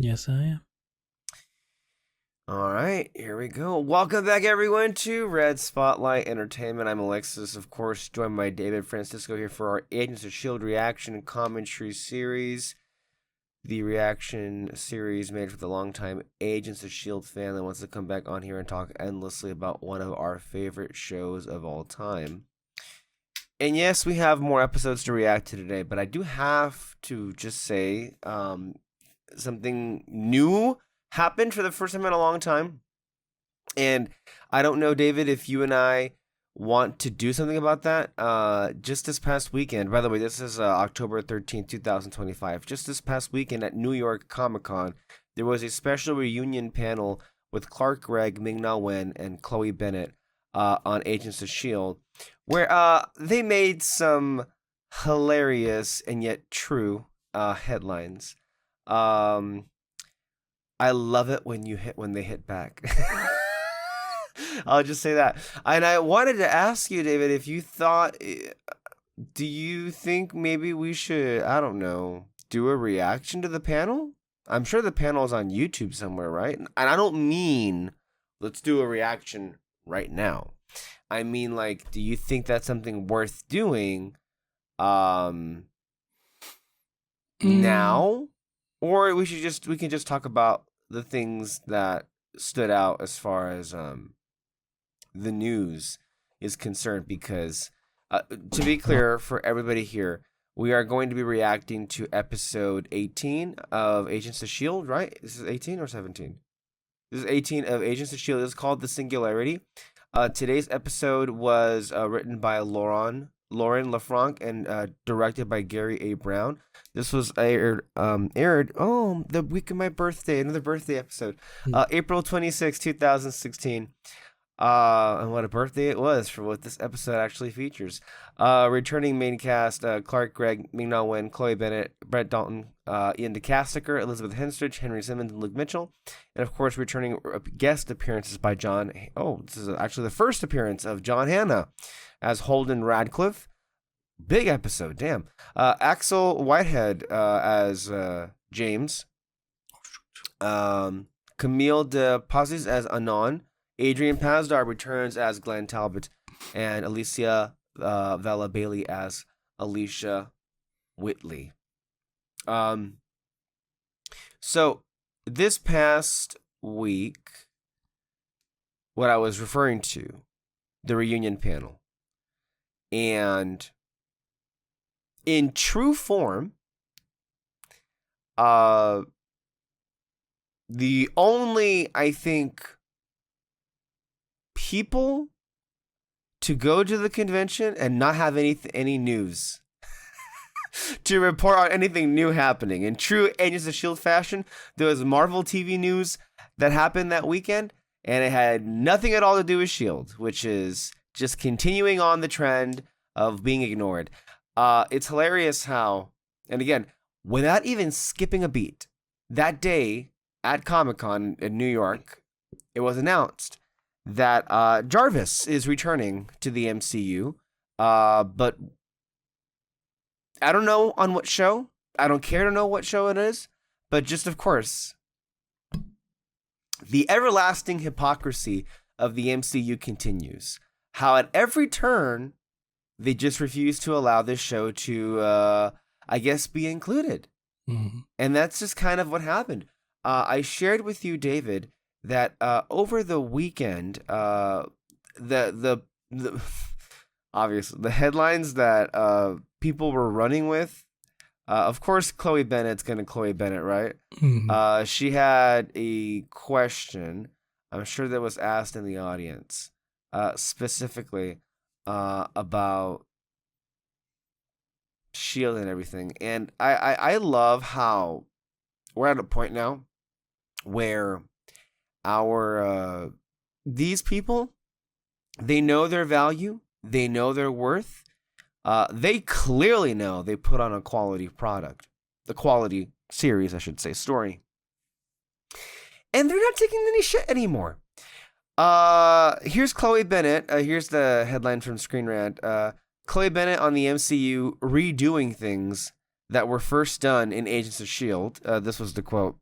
Yes, I am. All right, here we go. Welcome back, everyone, to Red Spotlight Entertainment. I'm Alexis, of course, joined by David Francisco here for our Agents of S.H.I.E.L.D. reaction and commentary series. The reaction series made for the longtime Agents of S.H.I.E.L.D. fan that wants to come back on here and talk endlessly about one of our favorite shows of all time. And yes, we have more episodes to react to today, but I do have to just say something new happened for the first time in a long time. And I don't know, David, if you and I want to do something about that. Just this past weekend, by the way, this is October 13th, 2025. Just this past weekend at New York Comic Con, there was a special reunion panel with Clark Gregg, Ming-Na Wen, and Chloe Bennett on Agents of S.H.I.E.L.D., where they made some hilarious and yet true headlines. I love it when they hit back. I'll just say that. And I wanted to ask you, David, if you thought, do you think maybe we should, I don't know, do a reaction to the panel? I'm sure the panel is on YouTube somewhere, right? And I don't mean let's do a reaction right now. I mean, like, do you think that's something worth doing now? Or we can just talk about the things that stood out as far as the news is concerned, because to be clear for everybody here, we are going to be reacting to episode 18 of Agents of S.H.I.E.L.D., right? This is 18 or 17? This is 18 of Agents of S.H.I.E.L.D. It's called The Singularity. Today's episode was written by Lauren LaFranc and directed by Gary A. Brown. This was aired the week of my birthday, another birthday episode, April 26, 2016. And what a birthday it was for what this episode actually features. Returning main cast, Clark Gregg, Ming-Na Wen, Chloe Bennett, Brett Dalton, Ian DeCasticker, Elizabeth Henstridge, Henry Simmons, and Luke Mitchell. And of course, returning guest appearances by John. Oh, this is actually the first appearance of John Hannah as Holden Radcliffe. Big episode, damn. Axel Whitehead as James. Camille de Pazis as Anon. Adrian Pasdar returns as Glenn Talbot. And Alicia Vela Bailey as Alicia Whitley. So, this past week, what I was referring to, the reunion panel. And in true form, the only, I think, people to go to the convention and not have any news to report on anything new happening. In true Agents of S.H.I.E.L.D. fashion, there was Marvel TV news that happened that weekend, and it had nothing at all to do with S.H.I.E.L.D., which is just continuing on the trend of being ignored. It's hilarious how, and again, without even skipping a beat, that day at Comic-Con in New York, it was announced that Jarvis is returning to the MCU, but I don't know on what show. I don't care to know what show it is, but just, of course, the everlasting hypocrisy of the MCU continues. How at every turn, they just refuse to allow this show to, I guess, be included. Mm-hmm. And that's just kind of what happened. I shared with you, David, that over the weekend, the obviously the headlines that people were running with, of course, Chloe Bennett's gonna Chloe Bennett, right? Mm-hmm. She had a question, I'm sure that was asked in the audience, specifically about S.H.I.E.L.D. and everything. And I love how we're at a point now where our these people, they know their value, they know their worth, they clearly know they put on a quality product, the quality series, I should say, story, and they're not taking any shit anymore. Here's Chloe Bennett. Here's the headline from Screen Rant. Chloe Bennett on the MCU redoing things that were first done in Agents of S.H.I.E.L.D. This was the quote.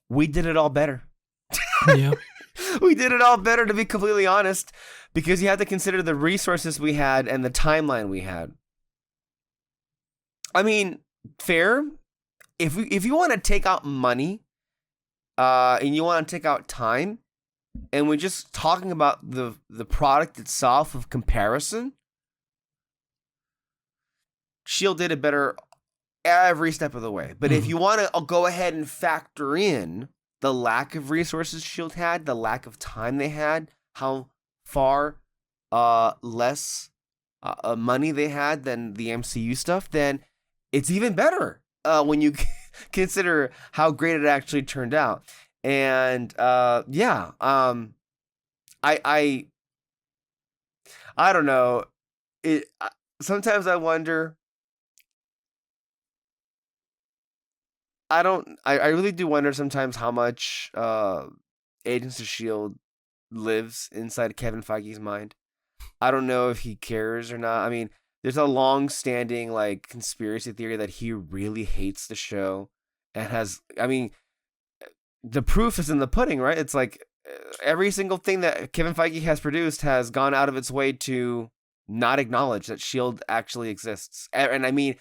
we did it all better. Yeah. We did it all better, to be completely honest, because you have to consider the resources we had and the timeline we had. I mean, fair. If you want to take out money, and you want to take out time, and we're just talking about the product itself of comparison, Shield did it better every step of the way. But if you want to go ahead and factor in the lack of resources Shield had, the lack of time they had, how far less money they had than the MCU stuff, then it's even better when you consider how great it actually turned out. And yeah, I don't know. It sometimes I wonder. I really do wonder sometimes how much Agents of S.H.I.E.L.D. lives inside Kevin Feige's mind. I don't know if he cares or not. I mean, there's a long-standing like conspiracy theory that he really hates the show and has. I mean, the proof is in the pudding, right? It's like every single thing that Kevin Feige has produced has gone out of its way to not acknowledge that S.H.I.E.L.D. actually exists. And I mean,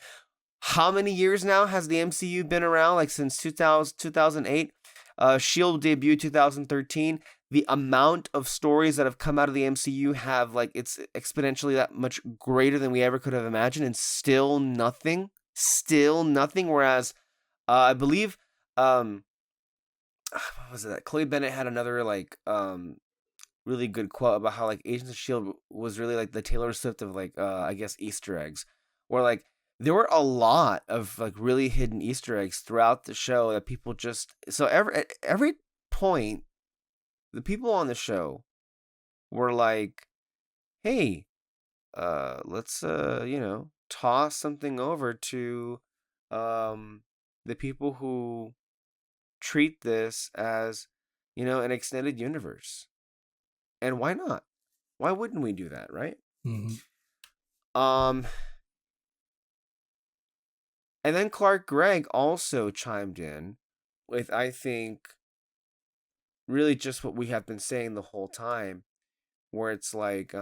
how many years now has the MCU been around? Like since 2008? S.H.I.E.L.D. debuted 2013. The amount of stories that have come out of the MCU have like it's exponentially that much greater than we ever could have imagined, and still nothing. Whereas I believe what was it? Chloe Bennett had another like really good quote about how like Agents of S.H.I.E.L.D. was really like the Taylor Swift of like I guess Easter eggs, where like there were a lot of like really hidden Easter eggs throughout the show that people just at every point the people on the show were like, hey, let's toss something over to the people who treat this as an extended universe. And why not? Why wouldn't we do that, right? And then Clark Gregg also chimed in with, I think, really just what we have been saying the whole time, where it's like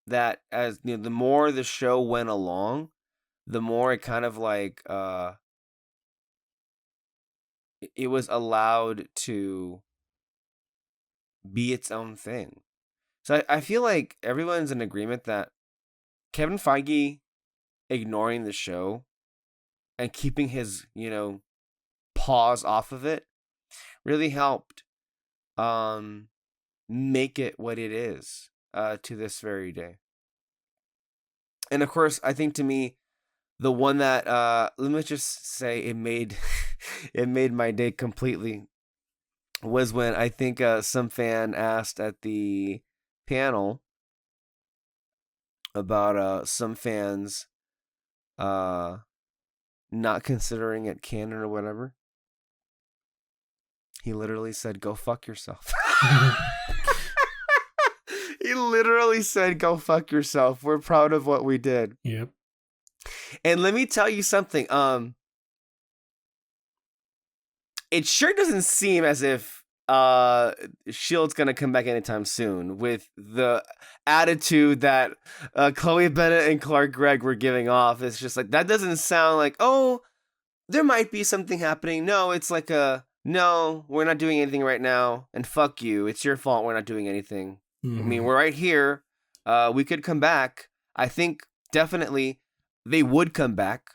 that as the more the show went along, the more it kind of like it was allowed to be its own thing. So I feel like everyone's in agreement that Kevin Feige ignoring the show and keeping his, paws off of it really helped make it what it is to this very day. And of course, I think to me, the one that let me just say it made it made my day completely was when I think some fan asked at the panel about some fans not considering it canon or whatever. He literally said, "Go fuck yourself." He literally said, "Go fuck yourself. We're proud of what we did." Yep. And let me tell you something. It sure doesn't seem as if Shield's gonna come back anytime soon with the attitude that Chloe Bennett and Clark Gregg were giving off. It's just like that doesn't sound like, oh, there might be something happening. No, it's like no, we're not doing anything right now, and fuck you. It's your fault we're not doing anything. I mean, we're right here. We could come back. I think definitely they would come back.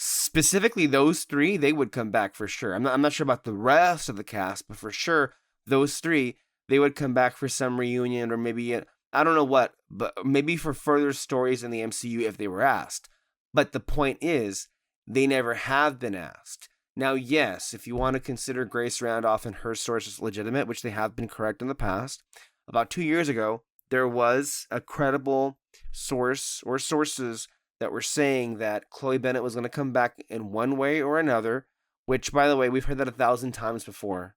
Specifically, those three, they would come back for sure. I'm not sure about the rest of the cast, but for sure, those three, they would come back for some reunion or maybe, I don't know what, but maybe for further stories in the MCU if they were asked. But the point is, they never have been asked. Now, yes, if you want to consider Grace Randolph and her sources legitimate, which they have been correct in the past, about 2 years ago, there was a credible source or sources that were saying that Chloe Bennett was going to come back in one way or another, which, by the way, we've heard that 1,000 times before,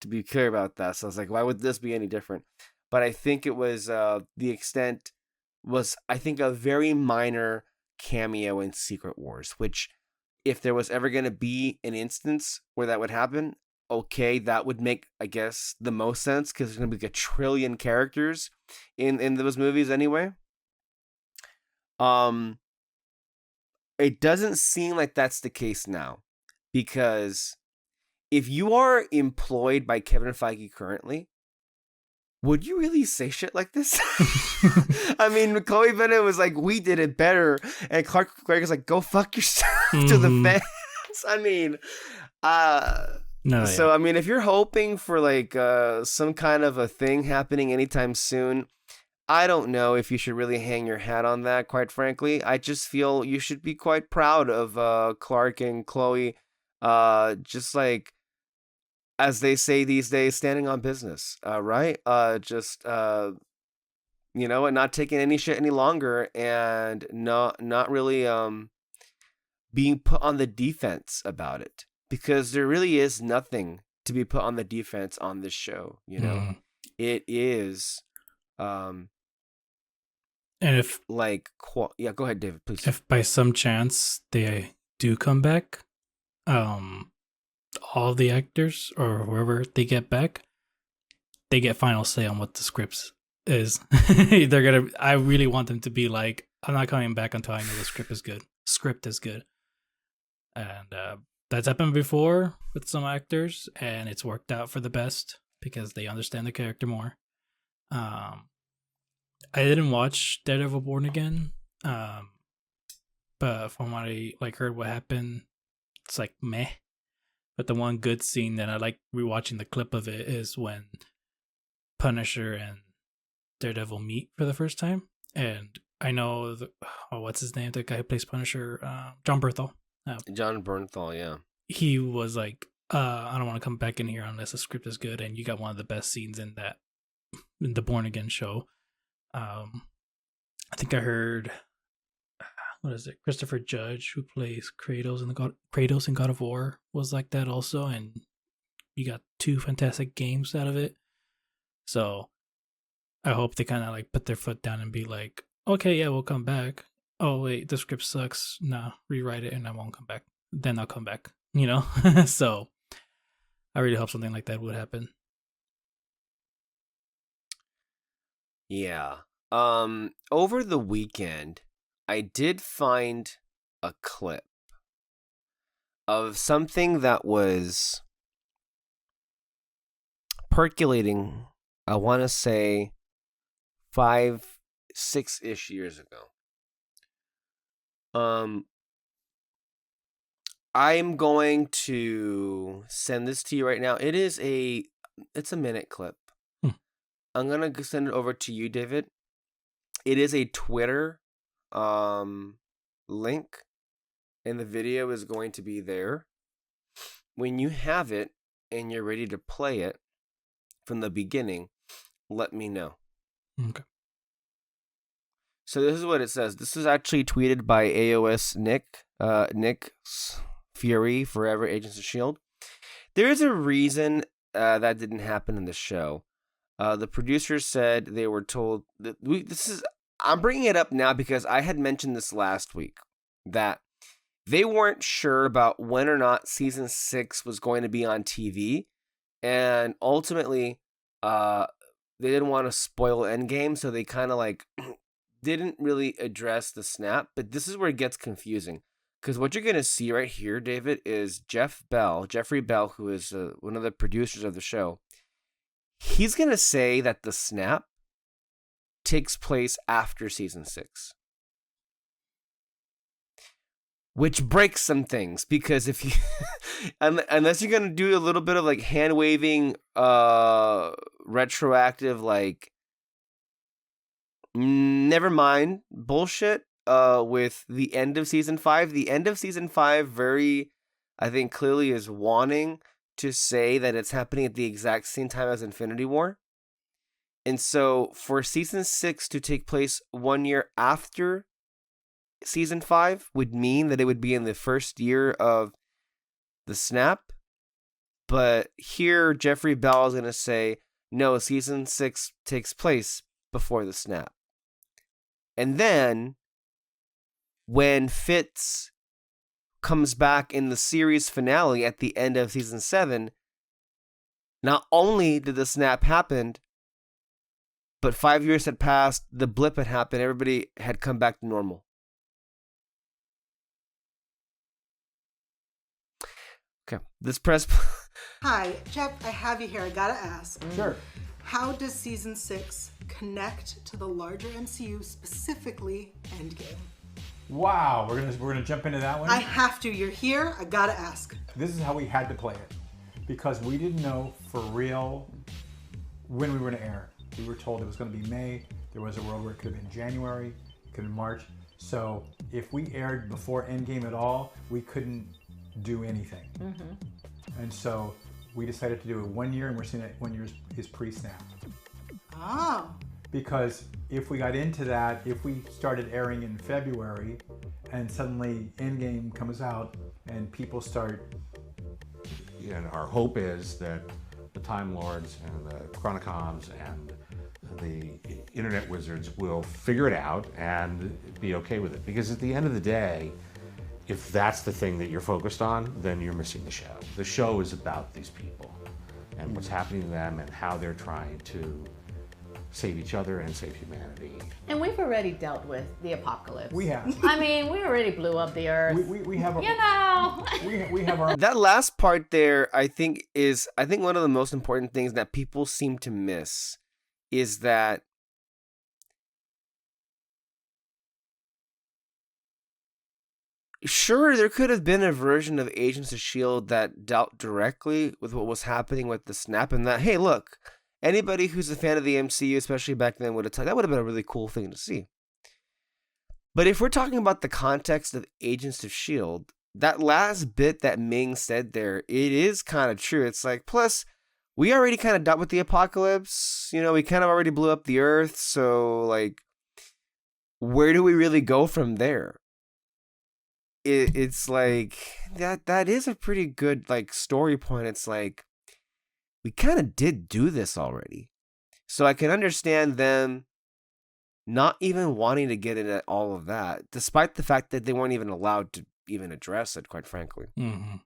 to be clear about that. So I was like, why would this be any different? But I think it was, the extent was, I think, a very minor cameo in Secret Wars, which if there was ever going to be an instance where that would happen, okay, that would make, I guess, the most sense because there's going to be a trillion characters in those movies anyway. It doesn't seem like that's the case now, because if you are employed by Kevin Feige currently, would you really say shit like this? I mean, Chloe Bennett was like, we did it better. And Clark Gregg is like, go fuck yourself to the fans. I mean, so, I mean, if you're hoping for like some kind of a thing happening anytime soon, I don't know if you should really hang your hat on that, quite frankly. I just feel you should be quite proud of Clark and Chloe, just like, as they say these days, standing on business, right? Just and not taking any shit any longer, and not really being put on the defense about it, because there really is nothing to be put on the defense on this show. It is, and if like, yeah, go ahead, David, please. If by some chance they do come back, all the actors or whoever they get back, they get final say on what the scripts is. I really want them to be like, I'm not coming back until I know the script is good. And that's happened before with some actors, and it's worked out for the best because they understand the character more. I didn't watch Daredevil Born Again, but from what I heard what happened, it's like meh. But the one good scene that I like rewatching the clip of it is when Punisher and Daredevil meet for the first time. And I know, what's his name? The guy who plays Punisher, John Bernthal. John Bernthal, yeah. He was like, I don't want to come back in here unless the script is good. And you got one of the best scenes in the Born Again show. I think I heard, what is it? Christopher Judge, who plays Kratos in God of War, was like that also, and you got 2 fantastic games out of it. So I hope they kind of like put their foot down and be like, okay, yeah, we'll come back. Oh wait, the script sucks. Nah, rewrite it and I won't come back. Then I'll come back. So I really hope something like that would happen. Yeah. Over the weekend, I did find a clip of something that was percolating, I want to say 5-6-ish years ago. I'm going to send this to you right now. It's a minute clip. I'm going to send it over to you, David. It is a Twitter link, and the video is going to be there. When you have it and you're ready to play it from the beginning, let me know. Okay. So this is what it says. This is actually tweeted by AOS Nick Fury, Forever Agents of S.H.I.E.L.D. There is a reason that didn't happen in the show. The producers said they were told that I'm bringing it up now because I had mentioned this last week, that they weren't sure about when or not season 6 was going to be on TV, and ultimately, they didn't want to spoil Endgame, so they kind of like didn't really address the snap. But this is where it gets confusing, because what you're going to see right here, David, is Jeffrey Bell, who is one of the producers of the show. He's going to say that the snap takes place after season 6. Which breaks some things, because if you unless you're going to do a little bit of like hand waving retroactive, like, never mind bullshit with the end of season 5. The end of season 5 very, I think, clearly is wanting to say that it's happening at the exact same time as Infinity War. And so for season 6 to take place 1 year after season 5 would mean that it would be in the first year of the snap. But here, Jeffrey Bell is going to say, no, season 6 takes place before the snap. And then when Fitz comes back in the series finale at the end of season 7, not only did the snap happen, but 5 years had passed, the blip had happened, everybody had come back to normal. Okay, this press... Hi, Jeff, I have you here. I gotta ask. Sure. How does season 6 connect to the larger MCU, specifically Endgame? Wow, we're gonna jump into that one. I have to. You're here. I gotta ask. This is how we had to play it, because we didn't know for real when we were going to air. We were told it was going to be May. There was a world where it could have been January, it could have been March. So if we aired before Endgame at all, we couldn't do anything. And so we decided to do it 1 year, and we're seeing that 1 year is pre-snap. Oh. Because if we got into that, if we started airing in February and suddenly Endgame comes out and people start... And our hope is that the Time Lords and the Chronicoms and the internet wizards will figure it out and be okay with it. Because at the end of the day, if that's the thing that you're focused on, then you're missing the show. The show is about these people and what's happening to them and how they're trying to save each other and save humanity. And we've already dealt with the apocalypse. We have. I mean, we already blew up the earth. We have a, you know. we have our... That last part there, I think one of the most important things that people seem to miss is that sure, there could have been a version of Agents of S.H.I.E.L.D. that dealt directly with what was happening with the snap, and that, hey, look, anybody who's a fan of the MCU, especially back then, would have that would have been a really cool thing to see. But if we're talking about the context of Agents of S.H.I.E.L.D., that last bit that Ming said there, it is kind of true. It's like, plus, we already kind of dealt with the apocalypse. You know, we kind of already blew up the Earth. So, like, where do we really go from there? It's like, that is a pretty good, like, story point. It's like, we kind of did do this already. So I can understand them not even wanting to get into all of that, despite the fact that they weren't even allowed to even address it, quite frankly. Mm-hmm.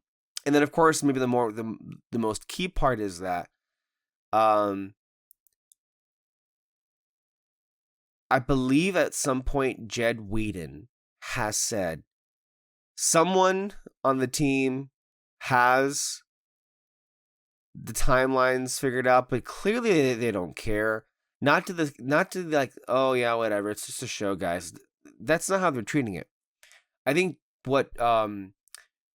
And then, of course, maybe the most key part is that I believe at some point Jed Whedon has said someone on the team has the timelines figured out, but clearly they don't care. Not to like, oh yeah, whatever, it's just a show, guys. That's not how they're treating it. I think what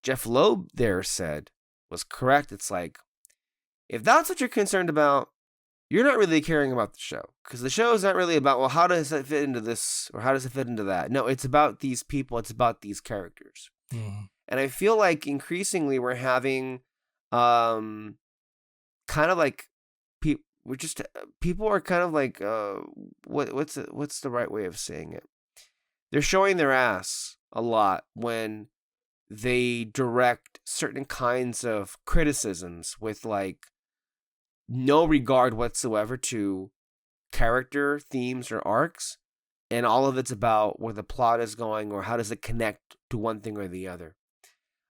Jeff Loeb there said was correct. It's like, if that's what you're concerned about, you're not really caring about the show, because the show is not really about, well, how does it fit into this or how does it fit into that? No, it's about these people. It's about these characters. Mm-hmm. And I feel like increasingly we're having kind of like people are kind of like what's the right way of saying it? They're showing their ass a lot when they direct certain kinds of criticisms with like no regard whatsoever to character themes or arcs, and all of it's about where the plot is going or how does it connect to one thing or the other.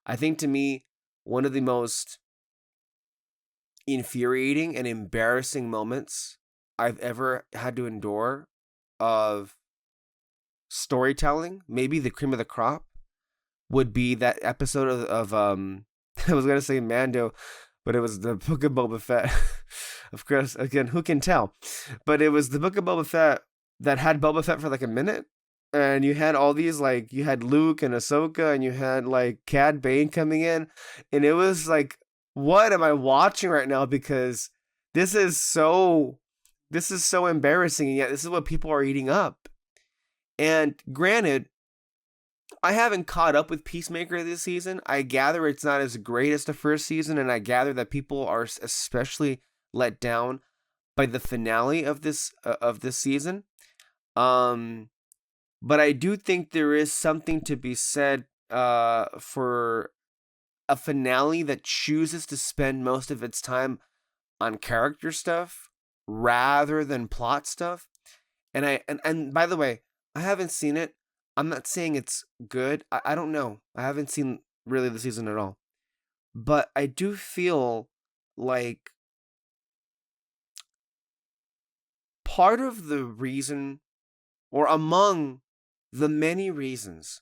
I think, to me, one of the most infuriating and embarrassing moments I've ever had to endure of storytelling, maybe the cream of the crop, would be that episode of I was gonna say Mando, but it was the Book of Boba Fett. Of course, again, who can tell? But it was the Book of Boba Fett that had Boba Fett for like a minute, and you had all these, like, you had Luke and Ahsoka, and you had like Cad Bane coming in, and it was like, what am I watching right now? Because this is so embarrassing, and yet this is what people are eating up. And granted, I haven't caught up with Peacemaker this season. I gather it's not as great as the first season, and I gather that people are especially let down by the finale of this season. But I do think there is something to be said for a finale that chooses to spend most of its time on character stuff rather than plot stuff. And by the way, I haven't seen it, I'm not saying it's good. I don't know. I haven't seen really the season at all. But I do feel like part of the reason, or among the many reasons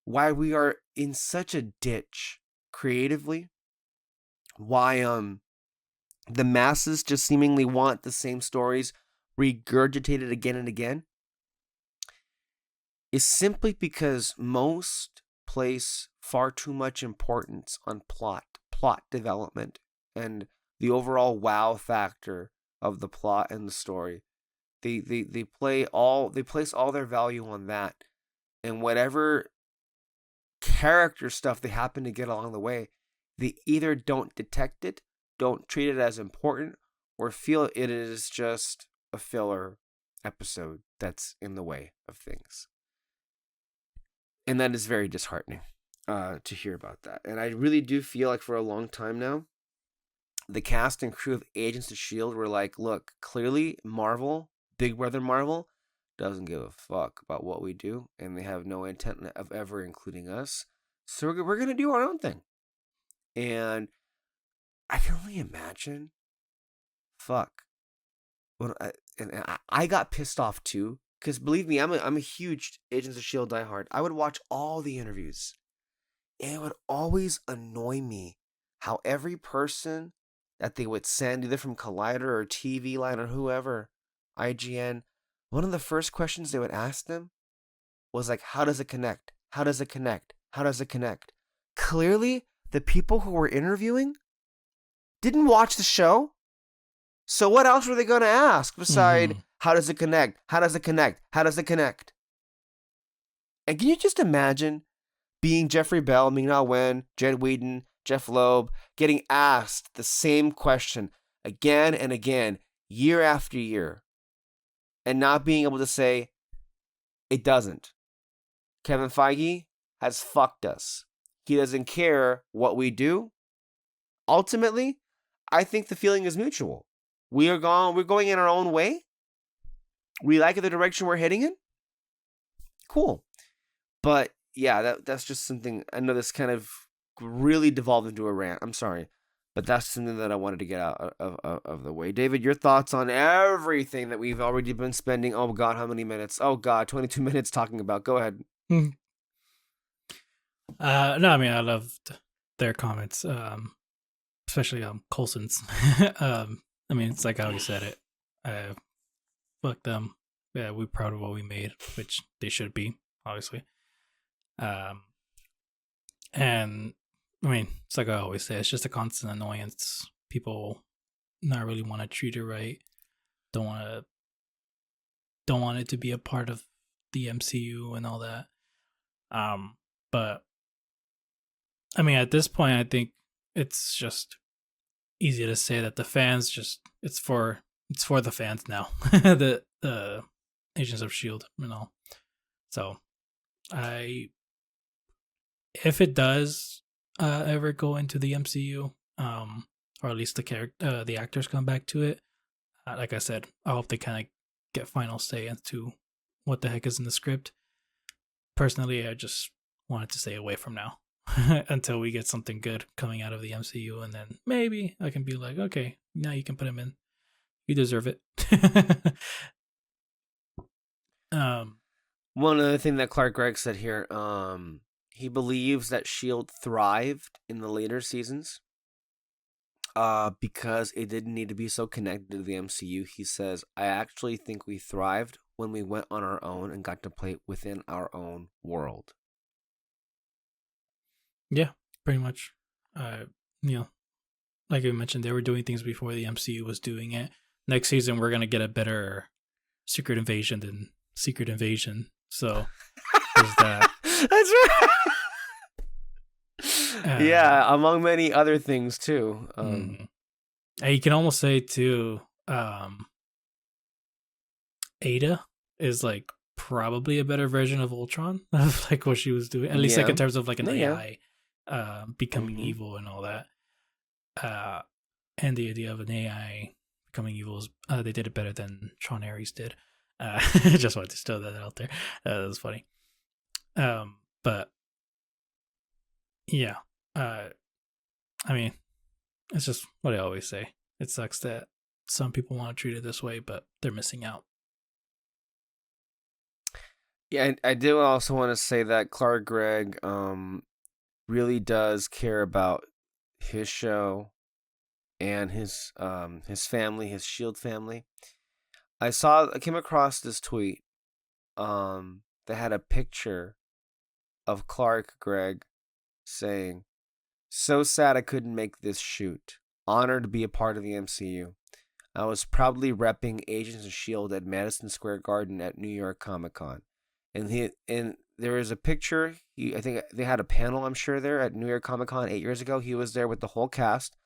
why we are in such a ditch creatively, why the masses just seemingly want the same stories regurgitated again and again, is simply because most place far too much importance on plot development, and the overall wow factor of the plot and the story. They place all their value on that, and whatever character stuff they happen to get along the way, they either don't detect it, don't treat it as important, or feel it is just a filler episode that's in the way of things. And that is very disheartening to hear about that. And I really do feel like for a long time now, the cast and crew of Agents of S.H.I.E.L.D. were like, look, clearly Marvel, Big Brother Marvel, doesn't give a fuck about what we do, and they have no intent of ever including us. So we're going to do our own thing. And I can only imagine, fuck. I got pissed off too, because believe me, I'm a huge Agents of S.H.I.E.L.D. diehard. I would watch all the interviews, and it would always annoy me how every person that they would send, either from Collider or TV Line or whoever, IGN, one of the first questions they would ask them was like, how does it connect? How does it connect? How does it connect? Clearly, the people who were interviewing didn't watch the show. So what else were they going to ask beside, how does it connect? How does it connect? How does it connect? And can you just imagine being Jeffrey Bell, Ming-Na Wen, Jed Whedon, Jeff Loeb, getting asked the same question again and again, year after year, and not being able to say, it doesn't. Kevin Feige has fucked us. He doesn't care what we do. Ultimately, I think the feeling is mutual. We're going in our own way. We like the direction we're heading in. Cool. But yeah, that's just something. I know this kind of really devolved into a rant. I'm sorry. But that's something that I wanted to get out of the way. David, your thoughts on everything that we've already been spending, oh God, how many minutes? Oh God, 22 minutes talking about. Go ahead. No, I mean, I loved their comments, especially Coulson's. I mean, it's like how he said it. Fuck them. Yeah, we're proud of what we made, which they should be, obviously. And I mean, it's like I always say, it's just a constant annoyance. People not really want to treat it right. Don't want it to be a part of the MCU and all that. But I mean, at this point, I think it's just easy to say that the fans it's for the fans now. the Agents of S.H.I.E.L.D., you know. So if it does ever go into the MCU, or at least the actors come back to it, like I said, I hope they kind of get final say into what the heck is in the script. Personally, I just wanted to stay away from now until we get something good coming out of the MCU, and then maybe I can be like, okay, now you can put him in. You deserve it. One other thing that Clark Gregg said here, he believes that S.H.I.E.L.D. thrived in the later seasons because it didn't need to be so connected to the MCU. He says, I actually think we thrived when we went on our own and got to play within our own world. Yeah, pretty much. You know, like I mentioned, they were doing things before the MCU was doing it. Next season, we're gonna get a better Secret Invasion than Secret Invasion. So there's that. That's right. Yeah, among many other things too. And you can almost say too, Ada is like probably a better version of Ultron, of like what she was doing, at least like in terms of like an AI becoming evil and all that. And the idea of an AI becoming evil is they did it better than Tron Ares did. Just wanted to throw that out there. That was funny. But yeah, I mean, it's just what I always say. It sucks that some people want to treat it this way, but they're missing out. Yeah, I do also want to say that Clark Gregg really does care about his show and his family, his Shield family. I came across this tweet that had a picture of Clark Gregg saying, "So sad I couldn't make this shoot. Honored to be a part of the MCU. I was proudly repping Agents of Shield at Madison Square Garden at New York Comic Con." And there is a picture. I think they had a panel, I'm sure, there at New York Comic Con 8 years ago. He was there with the whole cast.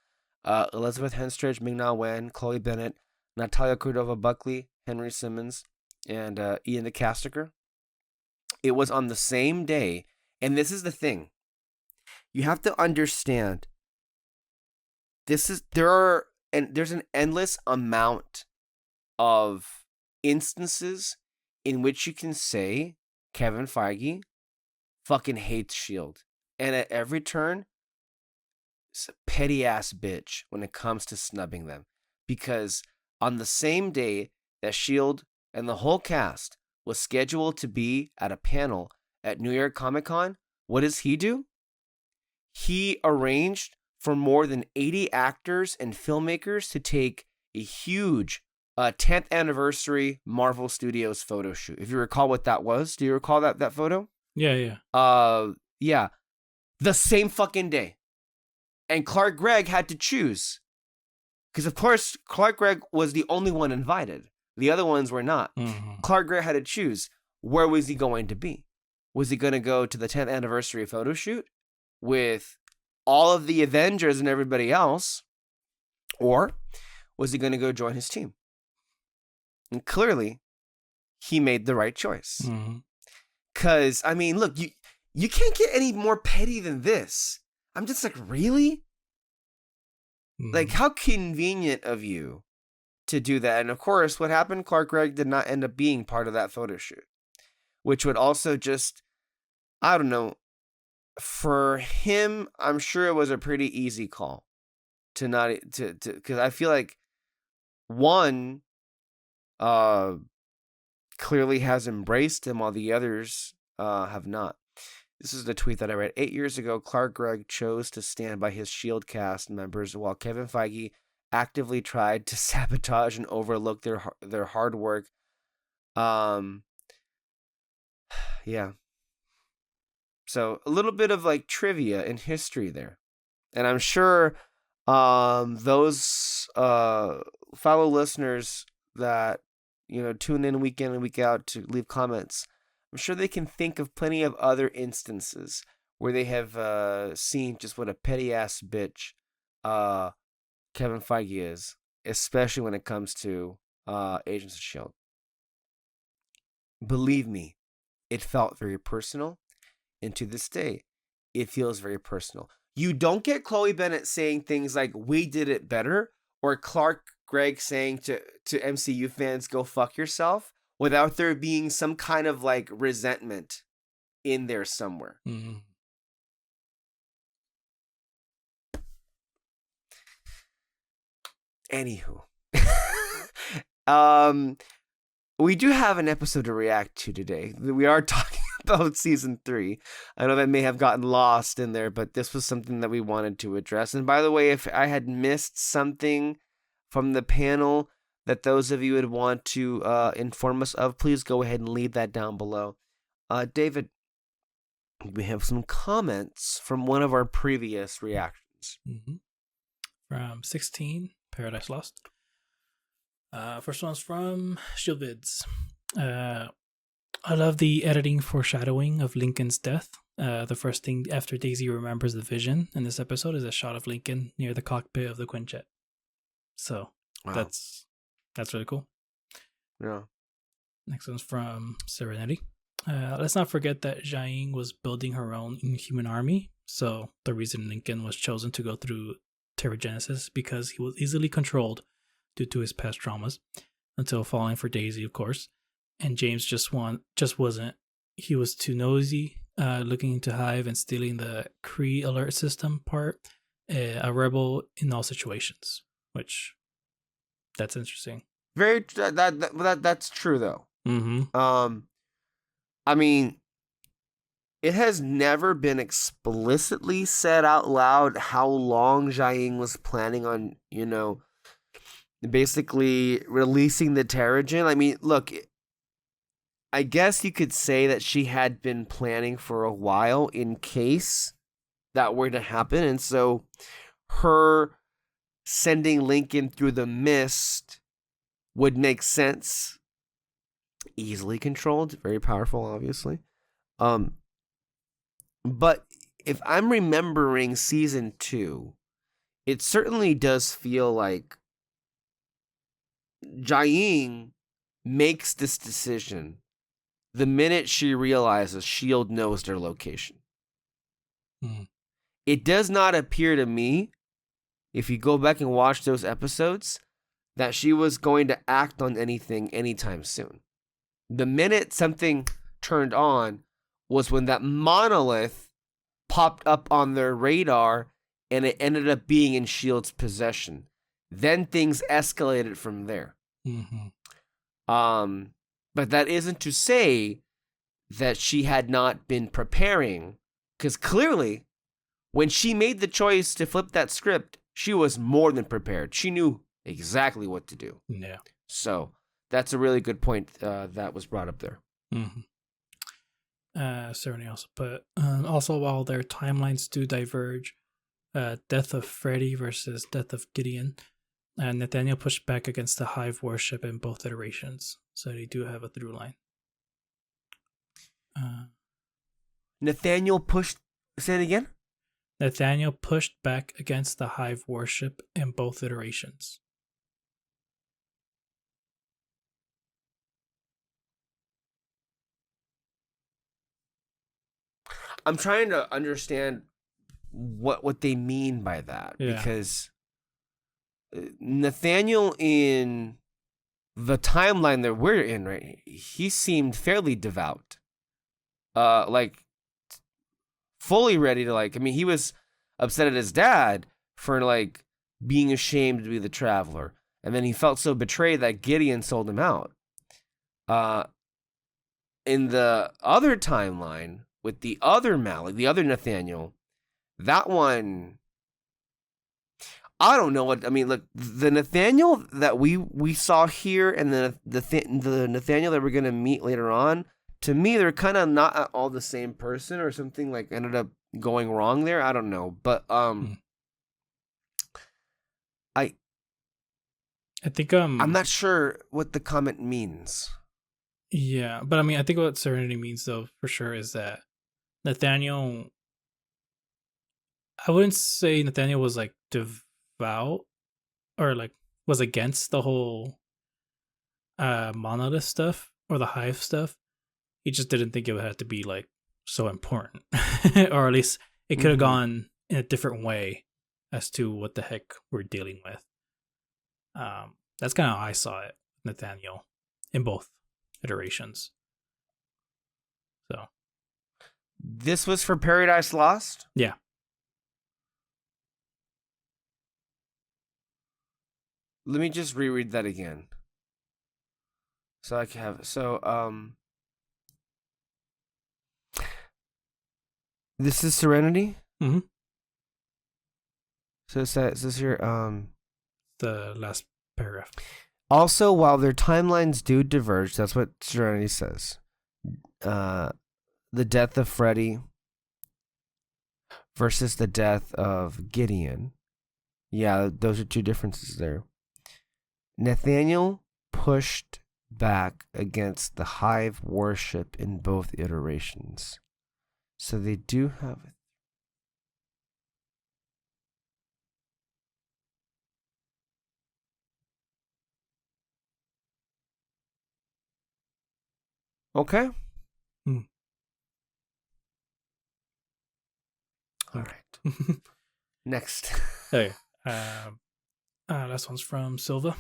Elizabeth Henstridge, Ming-Na Wen, Chloe Bennett, Natalia Cordova-Buckley, Henry Simmons, and Ian DeCastiger. It was on the same day. And this is the thing. You have to understand. There's an endless amount of instances in which you can say Kevin Feige fucking hates Shield. And at every turn, it's a petty ass bitch when it comes to snubbing them. Because on the same day that Shield and the whole cast was scheduled to be at a panel at New York Comic Con, what does he do? He arranged for more than 80 actors and filmmakers to take a huge 10th anniversary Marvel Studios photo shoot. If you recall what that was, do you recall that photo? Yeah. Yeah. The same fucking day. And Clark Gregg had to choose. Because, of course, Clark Gregg was the only one invited. The other ones were not. Mm-hmm. Clark Gregg had to choose. Where was he going to be? Was he going to go to the 10th anniversary photo shoot with all of the Avengers and everybody else? Or was he going to go join his team? And clearly, he made the right choice. Because, I mean, look, you can't get any more petty than this. I'm just like, really? Like, how convenient of you to do that. And of course, what happened? Clark Gregg did not end up being part of that photo shoot, which would also just, I don't know, for him, I'm sure it was a pretty easy call to not, because I feel like one, clearly has embraced him while the others have not. This is the tweet that I read. 8 years ago, Clark Gregg chose to stand by his Shield cast members while Kevin Feige actively tried to sabotage and overlook their hard work. Yeah. So a little bit of like trivia in history there. And I'm sure those fellow listeners that, you know, tune in week in and week out to leave comments, I'm sure they can think of plenty of other instances where they have seen just what a petty ass bitch Kevin Feige is, especially when it comes to Agents of S.H.I.E.L.D. Believe me, it felt very personal, and to this day, it feels very personal. You don't get Chloe Bennett saying things like, "We did it better," or Clark Gregg saying to MCU fans, "Go fuck yourself," without there being some kind of like resentment in there somewhere. Anywho, we do have an episode to react to today. We are talking about season 3. I know that may have gotten lost in there, but this was something that we wanted to address. And by the way, if I had missed something from the panel that those of you would want to inform us of, please go ahead and leave that down below. David, we have some comments from one of our previous reactions. From 16, Paradise Lost. First one's from Shieldvids. I love the editing foreshadowing of Lincoln's death. The first thing after Daisy remembers the vision in this episode is a shot of Lincoln near the cockpit of the Quinjet. So Wow. that's really cool. Yeah. Next one's from Serenity. Let's not forget that Jiaying was building her own Inhuman army. So the reason Lincoln was chosen to go through Terrigenesis because he was easily controlled due to his past traumas, until falling for Daisy, of course. And James just wasn't. He was too nosy, looking into Hive and stealing the Kree alert system part. A rebel in all situations, which that's interesting. Very that's true though. Mm-hmm. I mean, it has never been explicitly said out loud how long Jiaying was planning on, basically releasing the Terrigen. I mean, look, I guess you could say that she had been planning for a while in case that were to happen. And so her sending Lincoln through the mist would make sense. Easily controlled, very powerful, obviously. But if I'm remembering season 2, it certainly does feel like Jiaying makes this decision the minute she realizes S.H.I.E.L.D. knows their location. Mm. It does not appear to me, if you go back and watch those episodes, that she was going to act on anything anytime soon. The minute something turned on was when that monolith popped up on their radar and it ended up being in S.H.I.E.L.D.'s possession. Then things escalated from there. Mm-hmm. But that isn't to say that she had not been preparing, because clearly, when she made the choice to flip that script, she was more than prepared. She knew exactly what to do. Yeah. So that's a really good point that was brought up there. Mm-hmm. Certainly also, but also while their timelines do diverge, Death of Freddy versus Death of Gideon, Nathaniel pushed back against the Hive worship in both iterations, so they do have a through line. Nathaniel pushed. Say it again. Nathaniel pushed back against the Hive worship in both iterations. I'm trying to understand what they mean by that, because Nathaniel in the timeline that we're in, right, he seemed fairly devout, like fully ready to, like, I mean, he was upset at his dad for like being ashamed to be the traveler, and then he felt so betrayed that Gideon sold him out. In the other timeline with the other Malik, the other Nathaniel, that one, I don't know what I mean. Look, the Nathaniel that we saw here, and the Nathaniel that we're gonna meet later on, to me, they're kind of not at all the same person, or something like ended up going wrong there. I don't know, but I think I'm not sure what the comment means. Yeah, but I mean, I think what Serenity means, though, for sure, is that Nathaniel. I wouldn't say Nathaniel was like devout or like was against the whole monolith stuff or the Hive stuff. He just didn't think it would have to be like so important, or at least it could have gone in a different way as to what the heck we're dealing with. That's kind of how I saw it, Nathaniel, in both iterations. So this was for Paradise Lost? Yeah. Let me just reread that again. So I can have this is Serenity? Mm-hmm. So it says here, the last paragraph. Also, while their timelines do diverge, that's what Serenity says. The death of Freddy versus the death of Gideon. Yeah, those are two differences there. Nathaniel pushed back against the Hive worship in both iterations. So they do have it. Okay. All right. Next. Okay. Last one's from Silva.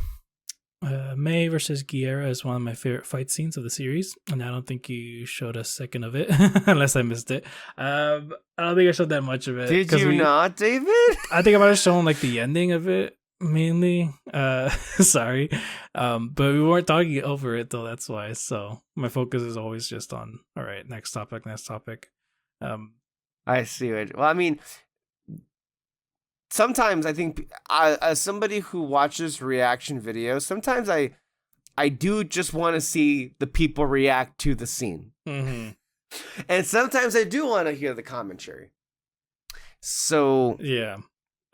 May versus Guerra is one of my favorite fight scenes of the series, and I don't think you showed a second of it, unless I missed it. I don't think I showed that much of it. Did 'cause you not, David? I think I might have shown like the ending of it mainly. Sorry, but we weren't talking over it though. That's why. So my focus is always just on all right, next topic, next topic. I see it. Well, I mean, sometimes I think as somebody who watches reaction videos, sometimes I do just want to see the people react to the scene. Mm-hmm. And sometimes I do want to hear the commentary. So Yeah,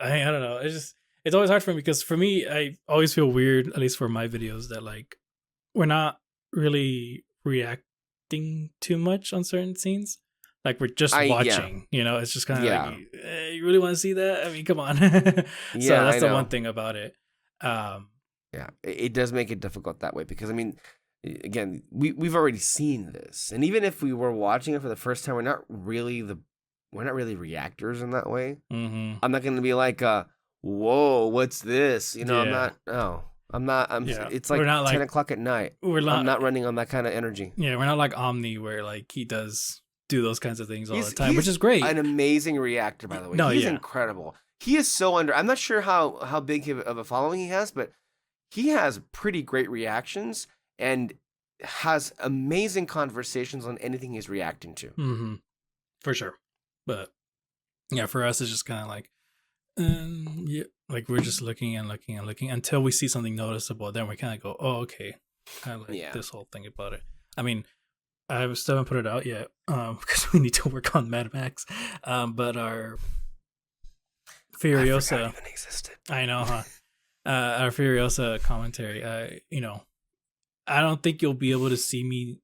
I don't know. It's always hard for me because for me, I always feel weird, at least for my videos, that like we're not really reacting too much on certain scenes. Like we're just watching, you know. It's just kind of like, you really want to see that? I mean, come on. So that's the one thing about it. Yeah, it does make it difficult that way because I mean, again, we've already seen this, and even if we were watching it for the first time, we're not really reactors in that way. Mm-hmm. I'm not going to be like, whoa, what's this? You know, Yeah. I'm not. It's like 10 o'clock at night. I'm not running on that kind of energy. Yeah, we're not like Omni where like he does do those kinds of things all the time, which is great. An amazing reactor, by the way. No, he's incredible. He is so I'm not sure how big of a following he has, but he has pretty great reactions and has amazing conversations on anything he's reacting to. Mm-hmm. For sure. But yeah, for us, it's just kind of like, yeah, like we're just looking and looking and looking until we see something noticeable. Then we kind of go, oh, okay. I like this whole thing about it. I mean, I still haven't put it out yet because we need to work on Mad Max. But our Furiosa, I forgot even existed. I know, huh? Our Furiosa commentary. You know, I don't think you'll be able to see me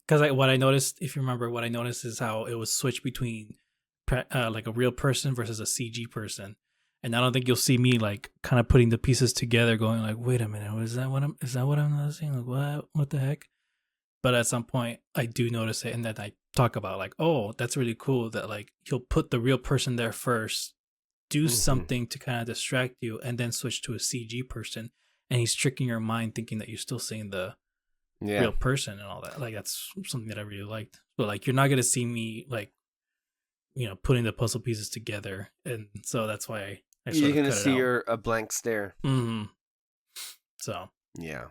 because what I noticed, if you remember, what I noticed is how it was switched between like a real person versus a CG person, and I don't think you'll see me like kind of putting the pieces together, going like, wait a minute, is that what I'm noticing? Like, what the heck? But at some point, I do notice it, and then I talk about like, oh, that's really cool that like he'll put the real person there first, do something to kind of distract you, and then switch to a CG person, and he's tricking your mind thinking that you're still seeing the real person and all that. Like that's something that I really liked. But like you're not gonna see me like, you know, putting the puzzle pieces together, and so that's why you're gonna see a blank stare. Mm-hmm. So yeah.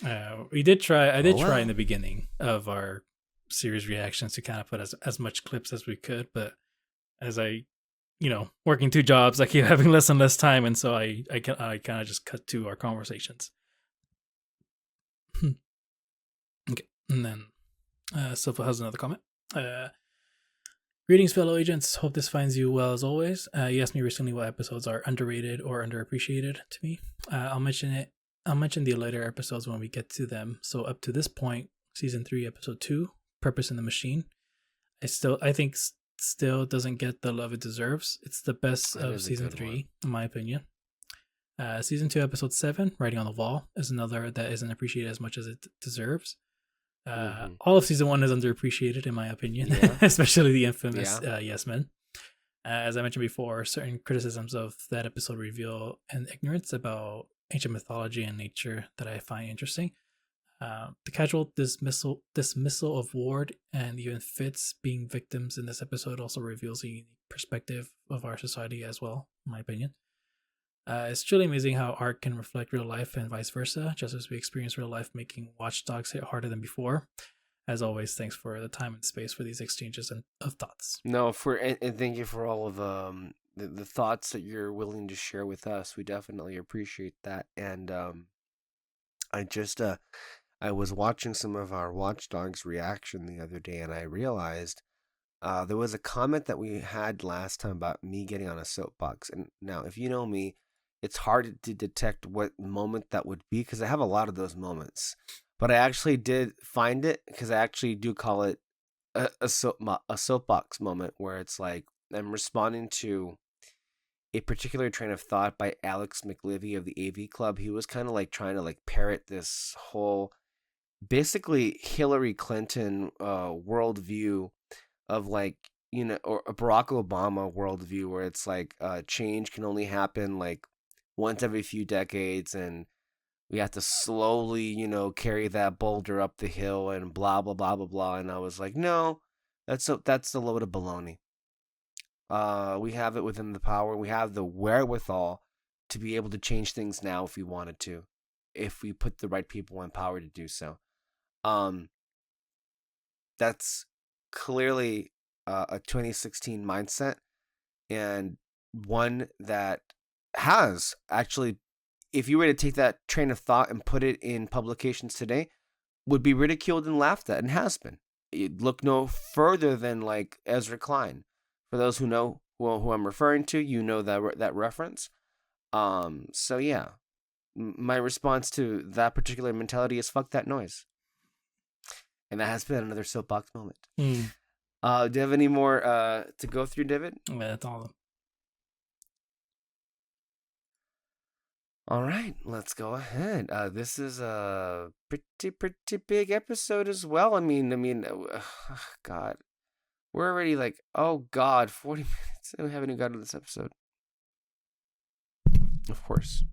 I did try in the beginning of our series reactions to kind of put as much clips as we could, but as I, you know, working 2 jobs, I keep having less and less time, and so I kind of just cut to our conversations. Okay, and then Silva has another comment. Greetings, fellow agents. Hope this finds you well as always. You asked me recently what episodes are underrated or underappreciated to me. I'll mention the later episodes when we get to them. So up to this point, season 3, episode 2, Purpose in the Machine, I think still doesn't get the love it deserves. It's the best of season 3, in my opinion. Season 2, episode 7, Writing on the Wall, is another that isn't appreciated as much as it deserves. All of season 1 is underappreciated, in my opinion, especially the infamous Yes Men. As I mentioned before, certain criticisms of that episode reveal an ignorance about ancient mythology and nature that I find interesting. The casual dismissal of Ward and even Fitz being victims in this episode also reveals a unique perspective of our society as well, in my opinion. It's truly amazing how art can reflect real life and vice versa, just as we experience real life making Watchdogs hit harder than before. As always, thanks for the time and space for these exchanges of thoughts. No, and thank you for all of the thoughts that you're willing to share with us. We definitely appreciate that. And I was watching some of our Watchdogs reaction the other day, and I realized there was a comment that we had last time about me getting on a soapbox. And now, if you know me, it's hard to detect what moment that would be because I have a lot of those moments. But I actually did find it because I actually do call it a soapbox moment where it's like I'm responding to a particular train of thought by Alex McLivy of the AV Club. He was kind of like trying to like parrot this whole basically Hillary Clinton worldview of like, you know, or a Barack Obama worldview where it's like change can only happen like once every few decades, and we have to slowly, carry that boulder up the hill and blah, blah, blah, blah, blah. And I was like, no, that's a load of baloney. We have it within the power. We have the wherewithal to be able to change things now if we wanted to, if we put the right people in power to do so. That's clearly a 2016 mindset, and one that has actually, if you were to take that train of thought and put it in publications today, would be ridiculed and laughed at, and has been. You'd look no further than like Ezra Klein. For those who know who I'm referring to, that reference. So yeah, my response to that particular mentality is fuck that noise. And that has been another soapbox moment. Do you have any more to go through, David? Yeah, that's all of them. All right, let's go ahead. This is a pretty big episode as well. I mean, God, we're already like, 40 minutes, and we haven't even gotten to this episode. Of course.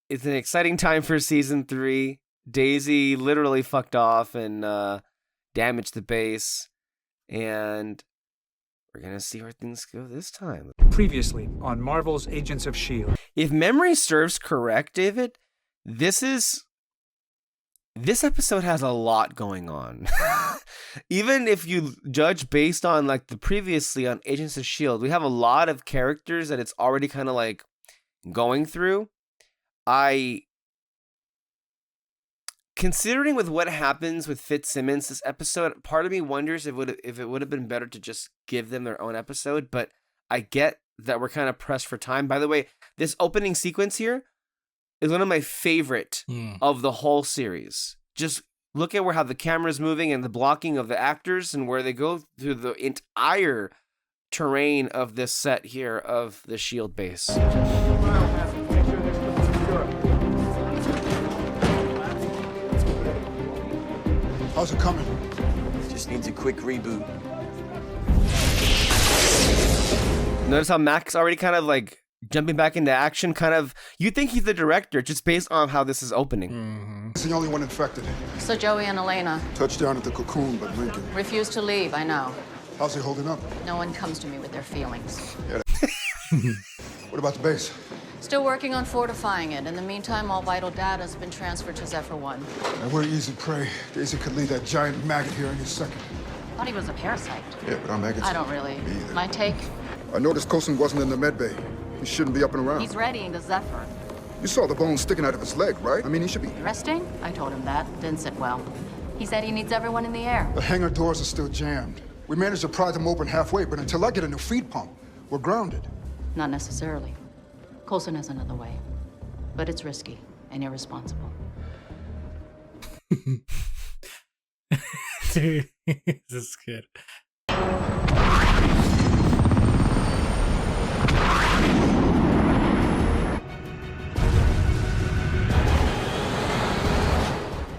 It's an exciting time for season 3. Daisy literally fucked off and damaged the base, and we're gonna see where things go this time. Previously on Marvel's Agents of S.H.I.E.L.D. If memory serves correct, David, this episode has a lot going on. Even if you judge based on like the previously on Agents of S.H.I.E.L.D., we have a lot of characters that it's already kind of like going through. Considering with what happens with Fitzsimmons this episode, part of me wonders if it would have been better to just give them their own episode, but I get that we're kind of pressed for time. By the way, this opening sequence here is one of my favorite of the whole series. Just look at how the camera's moving and the blocking of the actors and where they go through the entire terrain of this set here of the S.H.I.E.L.D. base. How's it coming? Just needs a quick reboot. Notice how Mac's already kind of like jumping back into action, kind of. You think he's the director just based on how this is opening. He's the only one infected. So Joey and Elena Touchdown at the Cocoon, but Lincoln. refused to leave, I know. How's he holding up? No one comes to me with their feelings. What about the base? Still working on fortifying it. In the meantime, all vital data has been transferred to Zephyr 1. And we're easy prey. Daisy could lead that giant maggot here any second. Thought he was a parasite. Yeah, but our maggots... I don't really. Me either. My take? I noticed Coulson wasn't in the med bay. He shouldn't be up and around. He's readying the Zephyr. You saw the bone sticking out of his leg, right? I mean, he should be... Resting? I told him that. Didn't sit well. He said he needs everyone in the air. The hangar doors are still jammed. We managed to pry them open halfway, but until I get a new feed pump, we're grounded. Not necessarily. Coulson has another way. But it's risky and irresponsible. Dude, this is good.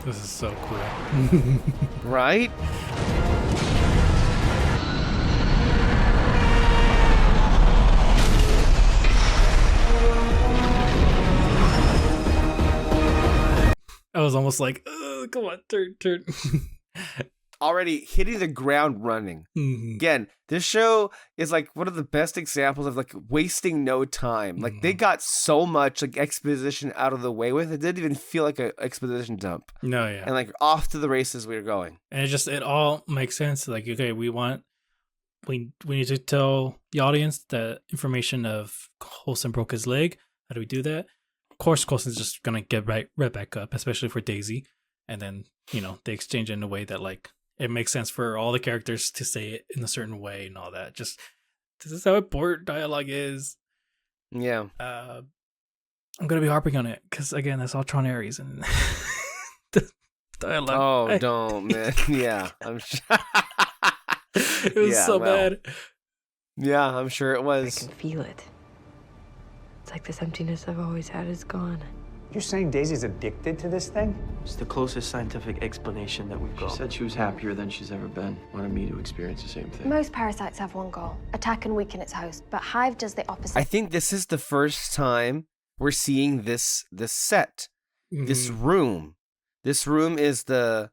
This is so cool. Right? I was almost like, come on, turn. Already hitting the ground running. Again, this show is like one of the best examples of like wasting no time. Like they got so much like exposition out of the way with it. It didn't even feel like an exposition dump. No, yeah. And like off to the races we were going. And it all makes sense. Like, okay, we need to tell the audience the information of Coulson broke his leg. How do we do that? Of course, Coulson's just gonna get right back up, especially for Daisy. And then, they exchange it in a way that like it makes sense for all the characters to say it in a certain way and all that. Just this is how important dialogue is. Yeah. I'm gonna be harping on it because again, that's all Tron Ares and the dialogue. Oh, don't, man. Yeah, I'm sure. It was so bad. Yeah, I'm sure it I was. can feel it. It's like this emptiness I've always had is gone. You're saying Daisy's addicted to this thing? It's the closest scientific explanation that we've got. She said she was happier than she's ever been. Wanted me to experience the same thing. Most parasites have one goal, attack and weaken its host, but Hive does the opposite. I think this is the first time we're seeing this set, this room. This room is the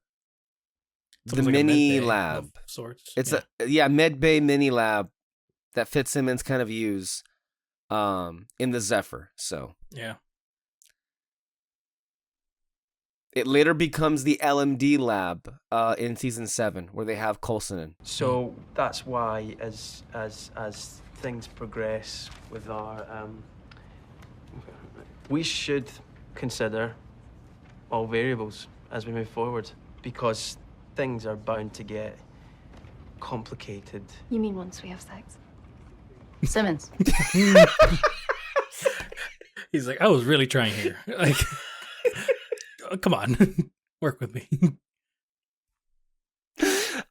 mini lab of sorts. It's a med bay mini lab that Fitzsimmons kind of used in the Zephyr. So yeah. It later becomes the LMD lab in season 7, where they have Coulson in. So that's why, as things progress with our, we should consider all variables as we move forward, because things are bound to get complicated. You mean once we have sex? Simmons. He's like, I was really trying here. Like, come on, work with me.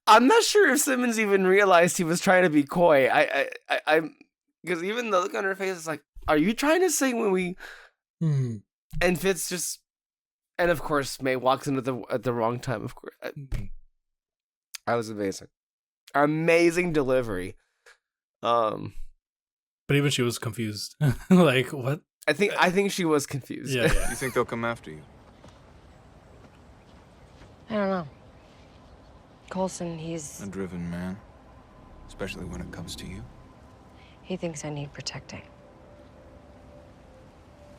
I'm not sure if Simmons even realized he was trying to be coy. I'm because even the look on her face is like, "Are you trying to say when we?" And Fitz just, and of course May walks in at the wrong time. Of course, that was amazing delivery. But even she was confused. Like, what? I think she was confused. Yeah. You think they'll come after you? I don't know. Coulson, he's... A driven man, especially when it comes to you. He thinks I need protecting.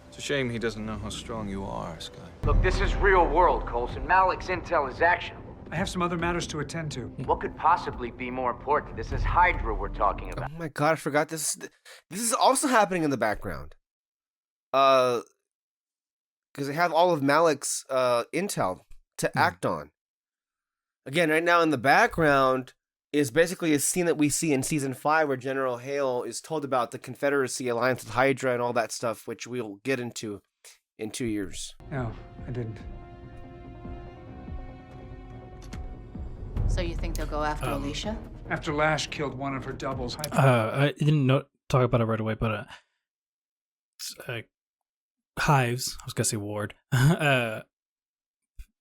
It's a shame he doesn't know how strong you are, Sky. Look, this is real world, Coulson. Malik's intel is actionable. I have some other matters to attend to. What could possibly be more important? This is Hydra we're talking about. Oh my god, I forgot this. This is also happening in the background. Because they have all of Malik's intel to act on. Again, right now in the background is basically a scene that we see in season 5 where General Hale is told about the Confederacy alliance with Hydra and all that stuff, which we'll get into in 2 years. No, I didn't. So you think they'll go after Alicia? After Lash killed one of her doubles, I didn't talk about it right away, but Hives, I was gonna say Ward,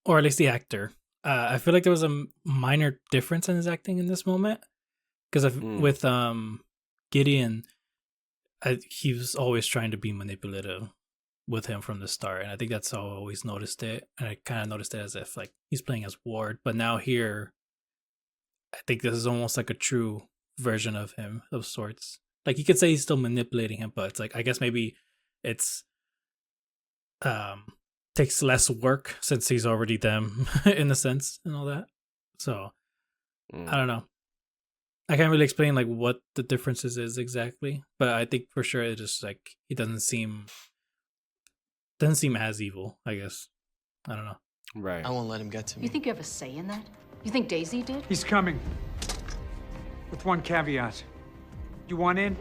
or at least the actor. I feel like there was a minor difference in his acting in this moment, because with Gideon, he was always trying to be manipulative with him from the start, and I think that's how I always noticed it. And I kind of noticed it as if like he's playing as Ward, but now here, I think this is almost like a true version of him of sorts. Like you could say he's still manipulating him, but it's like I guess maybe it's takes less work since he's already them in a sense and all that. So I don't know. I can't really explain like what the differences is exactly, but I think for sure it's just like he doesn't seem as evil, I guess. I don't know. Right. I won't let him get to me. You think you have a say in that? You think Daisy did? He's coming. With one caveat. You want in?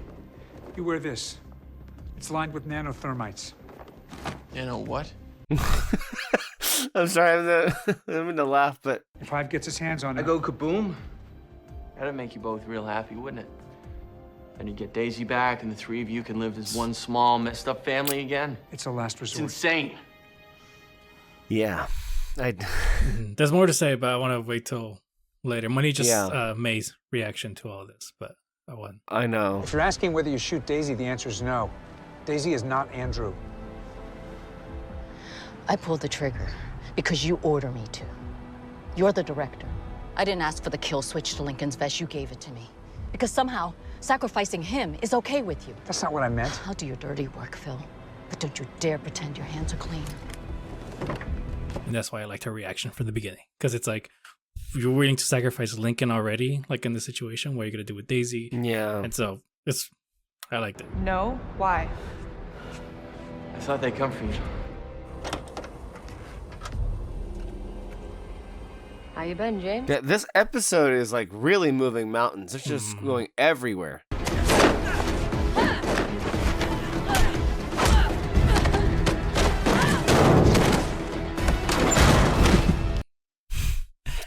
You wear this. It's lined with nanothermites. Nano what? I'm sorry, I'm gonna laugh, but if Hive gets his hands on it, I go kaboom. That'd make you both real happy, wouldn't it? Then you get Daisy back, and the three of you can live as one small, messed up family again. It's a last resort. It's insane. Yeah. There's more to say, but I want to wait till later. Money just May's reaction to all of this, but I won. I know. If you're asking whether you shoot Daisy, the answer is no. Daisy is not Andrew. I pulled the trigger because you order me to. You're the director. I didn't ask for the kill switch to Lincoln's vest. You gave it to me. Because somehow, sacrificing him is okay with you. That's not what I meant. I'll do your dirty work, Phil. But don't you dare pretend your hands are clean. And that's why I liked her reaction from the beginning. Because it's like, you're willing to sacrifice Lincoln already, like in the situation, what are you going to do with Daisy? Yeah. And so, I liked it. No? Why? I thought they'd come for you. How you been, James? Yeah, this episode is like really moving mountains. It's just going everywhere.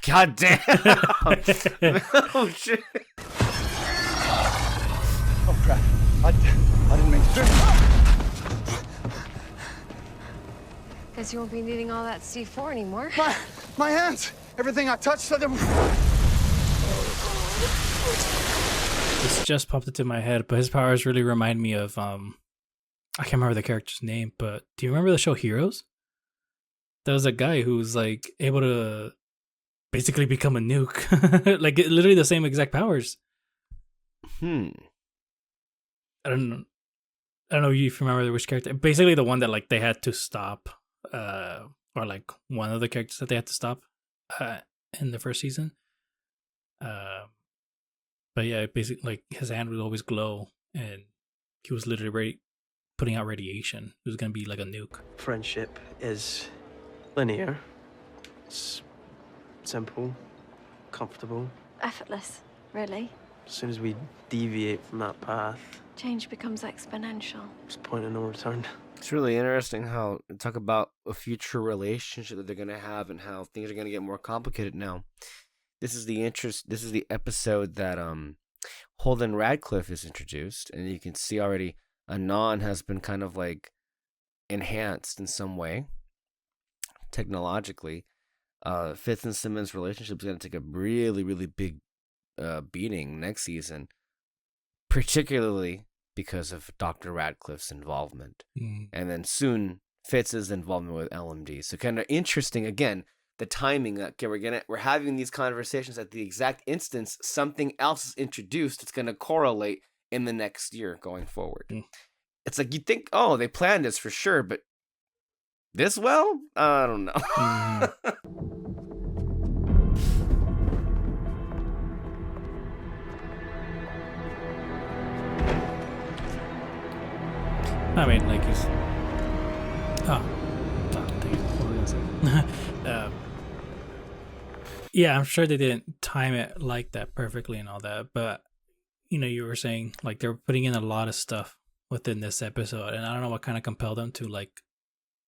God damn! Oh shit! Oh crap! I didn't mean to. Guess you won't be needing all that C4 anymore. My hands! Everything I touched said them. This just popped into my head, but his powers really remind me of I can't remember the character's name, but do you remember the show Heroes? There was a guy who's like able to basically become a nuke. Like literally the same exact powers. I don't know if you remember which character. Basically the one that like they had to stop, or like one of the characters that they had to stop in the first season. But yeah, basically like his hand would always glow, and he was literally putting out radiation. It was gonna be like a nuke. Friendship is linear. It's simple, comfortable. Effortless, really. As soon as we deviate from that path, Change becomes exponential. it's point of no return. It's really interesting how talk about a future relationship that they're gonna have and how things are gonna get more complicated now. This is the episode that Holden Radcliffe is introduced, and you can see already Anon has been kind of like enhanced in some way technologically. Fitz and Simmons' relationship is going to take a really, really big beating next season, particularly because of Dr. Radcliffe's involvement. And then soon Fitz's involvement with LMD. So kind of interesting, again, the timing that we're having these conversations at the exact instance something else is introduced that's going to correlate in the next year going forward. It's like you think, oh, they planned this for sure, but this well? I don't know. I mean, like he's. Yeah, I'm sure they didn't time it like that perfectly and all that, but you were saying like they were putting in a lot of stuff within this episode, and I don't know what kind of compelled them to like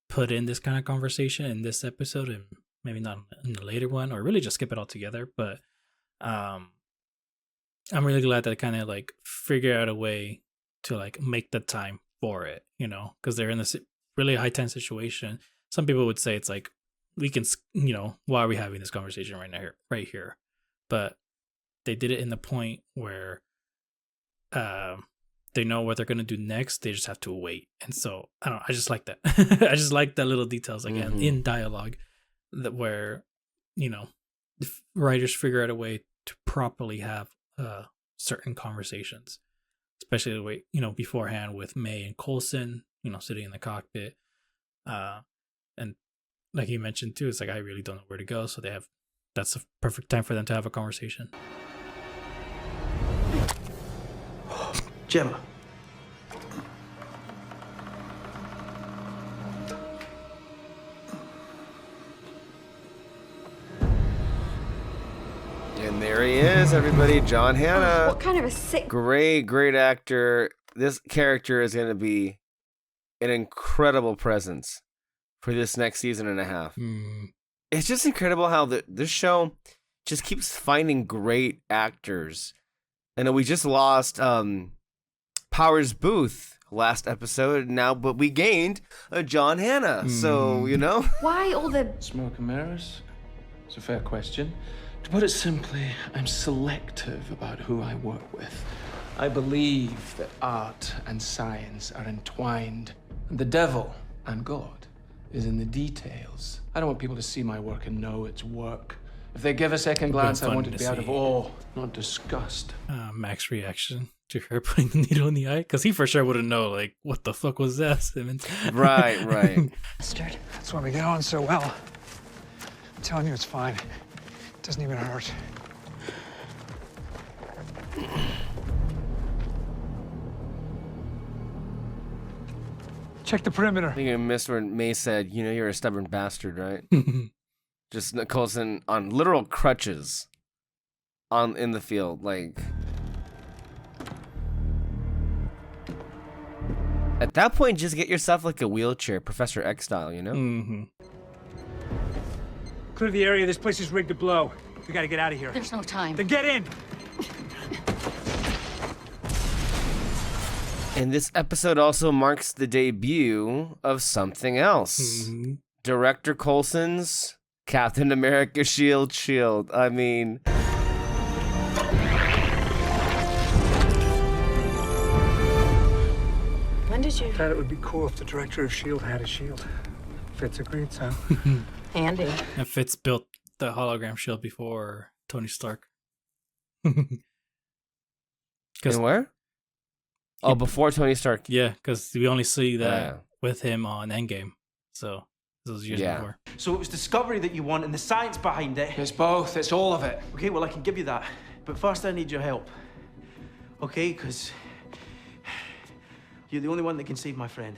put in this kind of conversation in this episode and maybe not in the later one, or really just skip it all together. But I'm really glad that they kind of like figure out a way to like make the time for it, because they're in this really high tense situation. Some people would say it's like, we can, why are we having this conversation right here? But they did it in the point where they know what they're going to do next. They just have to wait. And so, I don't know, I just like that. I just like the little details, again, in dialogue, that where, the writers figure out a way to properly have certain conversations, especially the way, beforehand with May and Coulson, sitting in the cockpit. And like you mentioned too, it's like I really don't know where to go, so that's the perfect time for them to have a conversation. Gemma. And there he is, everybody, John Hannah. What kind of a sick... Great actor. This character is going to be an incredible presence for this next season and a half. It's just incredible how this show just keeps finding great actors. I know we just lost Powers Booth last episode now, but we gained John Hannah. So, Why all the... Smoke and mirrors? It's a fair question. To put it simply, I'm selective about who I work with. I believe that art and science are entwined. And the devil and God is in the details. I don't want people to see my work and know it's work. If they give a second glance, I want it to be out of awe, not disgust. Mac's reaction to her putting the needle in the eye, because he for sure wouldn't know, like, what the fuck was that, Simmons? Right. Bastard. That's why we get on so well. I'm telling you, it's fine. It doesn't even hurt. Check the perimeter. I think I missed when May said, you're a stubborn bastard, right? Just Coulson on literal crutches in the field. Like, at that point, just get yourself like a wheelchair, Professor X style, Clear the area. This place is rigged to blow. We gotta get out of here. There's no time. Then get in. And this episode also marks the debut of something else. Director Coulson's Captain America Shield. I mean, When did you? Thought it would be cool if the director of S.H.I.E.L.D. had a shield. Fitz agreed, so. Andy. And Fitz built the hologram shield before Tony Stark. and where? Oh, before Tony Stark. Yeah, because we only see that with him on Endgame. So this was years before. So it was discovery that you want and the science behind it. It's both. It's all of it. Okay, well, I can give you that. But first, I need your help. Okay? Because you're the only one that can save my friend.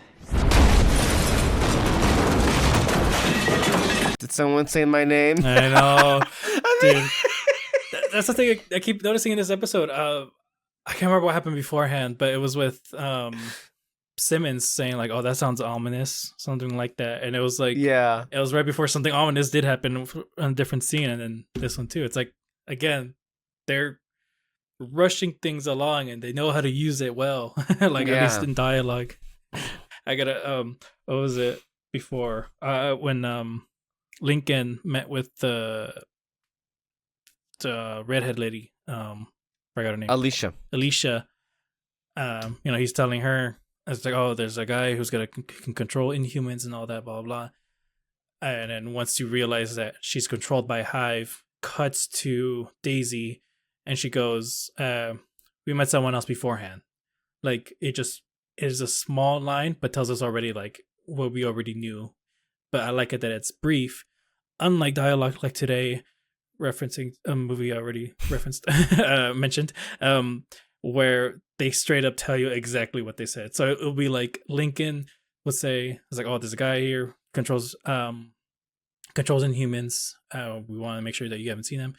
Did someone say my name? I know. Dude. That's the thing I keep noticing in this episode. I can't remember what happened beforehand, but it was with Simmons saying like, "Oh, that sounds ominous," something like that, and it was like, yeah, it was right before something ominous did happen on a different scene, and then this one too. It's like, again, they're rushing things along, and they know how to use it well, like at least in dialogue. I gotta what was it before when Lincoln met with the redhead lady, forgot her name. Alicia. He's telling her, it's like, oh, there's a guy who's can control Inhumans and all that, blah, blah, blah. And then once you realize that she's controlled by Hive, cuts to Daisy, and she goes, we met someone else beforehand. Like, it just is a small line, but tells us already, like, what we already knew. But I like it that it's brief. Unlike dialogue like today, referencing a movie I already referenced, mentioned, where they straight up tell you exactly what they said. So it'll be like Lincoln would say, "It's like, oh, there's a guy here controls Inhumans. We want to make sure that you haven't seen him,"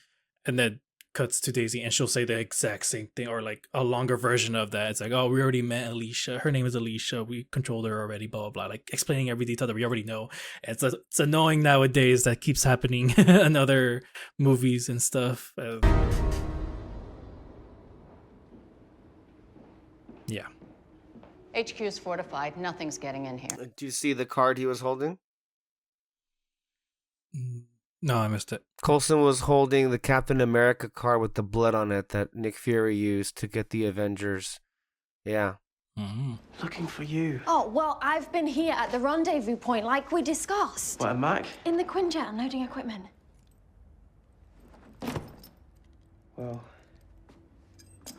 and then cuts to Daisy, and she'll say the exact same thing, or like a longer version of that. It's like, "Oh, we already met Alicia. Her name is Alicia. We controlled her already." Blah blah blah. Like explaining every detail that we already know. It's annoying nowadays that keeps happening in other movies and stuff. Yeah. HQ is fortified. Nothing's getting in here. Do you see the card he was holding? No, I missed it. Coulson was holding the Captain America card with the blood on it that Nick Fury used to get the Avengers. Yeah. Mm-hmm. Looking for you. Oh, well, I've been here at the rendezvous point like we discussed. What, Mac? In the Quinjet, unloading equipment. Well,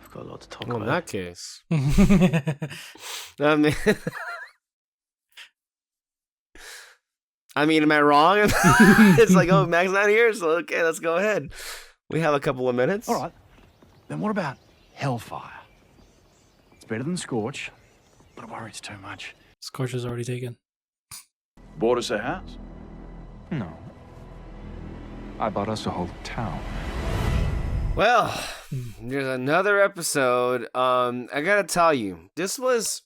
I've got a lot to talk Well, about. in that case. I mean, am I wrong? It's like, oh, Mac's not here, so okay, let's go ahead. We have a couple of minutes. All right. Then what about Hellfire? It's better than Scorch, but I worry it's too much. Scorch is already taken. Bought us a house? No. I bought us a whole town. Well, there's another episode. I gotta tell you, this was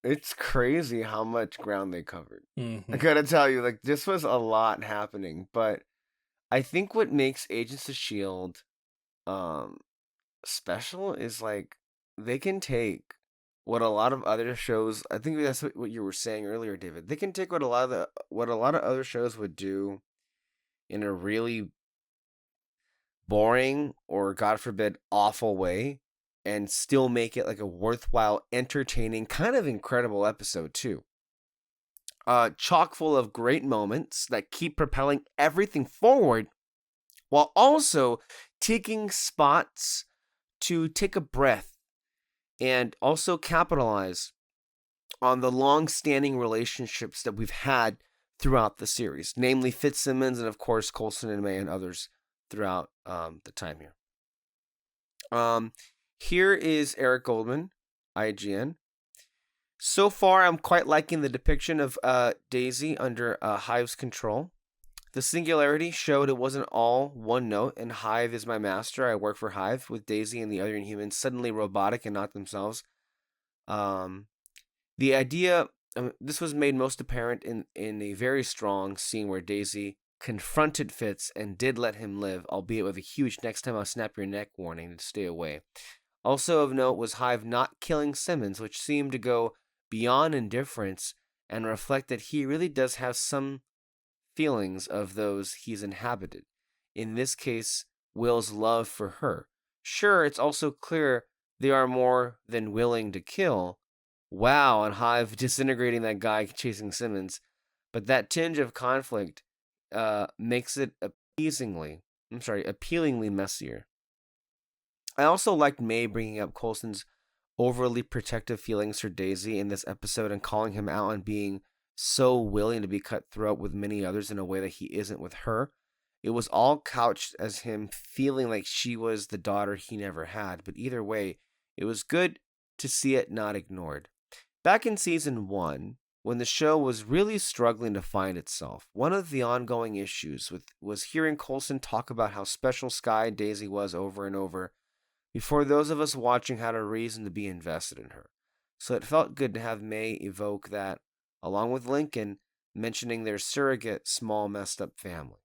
it's crazy how much ground they covered. Mm-hmm. I gotta tell you, like, this was a lot happening, but I think what makes Agents of S.H.I.E.L.D. special is, like, they can take what a lot of other shows, I think that's what you were saying earlier, David. They can take what a lot of other shows would do in a really boring or, God forbid, awful way, and still make it like a worthwhile, entertaining, kind of incredible episode too. Chock full of great moments that keep propelling everything forward, while also taking spots to take a breath and also capitalize on the long-standing relationships that we've had throughout the series, namely Fitzsimmons and, of course, Coulson and May and others throughout the time here. Here is Eric Goldman, IGN. So far, I'm quite liking the depiction of Daisy under Hive's control. The Singularity showed it wasn't all one note, and Hive is my master. I work for Hive, with Daisy and the other Inhumans suddenly robotic and not themselves. The idea, this was made most apparent in a very strong scene where Daisy confronted Fitz and did let him live, albeit with a huge "next time I'll snap your neck" warning to stay away. Also of note was Hive not killing Simmons, which seemed to go beyond indifference and reflect that he really does have some feelings of those he's inhabited. In this case, Will's love for her. Sure, it's also clear they are more than willing to kill. Wow, and Hive disintegrating that guy chasing Simmons. But that tinge of conflict makes it appealingly messier. I also liked May bringing up Coulson's overly protective feelings for Daisy in this episode and calling him out on being so willing to be cutthroat with many others in a way that he isn't with her. It was all couched as him feeling like she was the daughter he never had, but either way, it was good to see it not ignored. Back in season 1, when the show was really struggling to find itself, one of the ongoing issues was hearing Coulson talk about how special Sky Daisy was over and over before those of us watching had a reason to be invested in her. So it felt good to have May evoke that, along with Lincoln mentioning their surrogate, small, messed up family.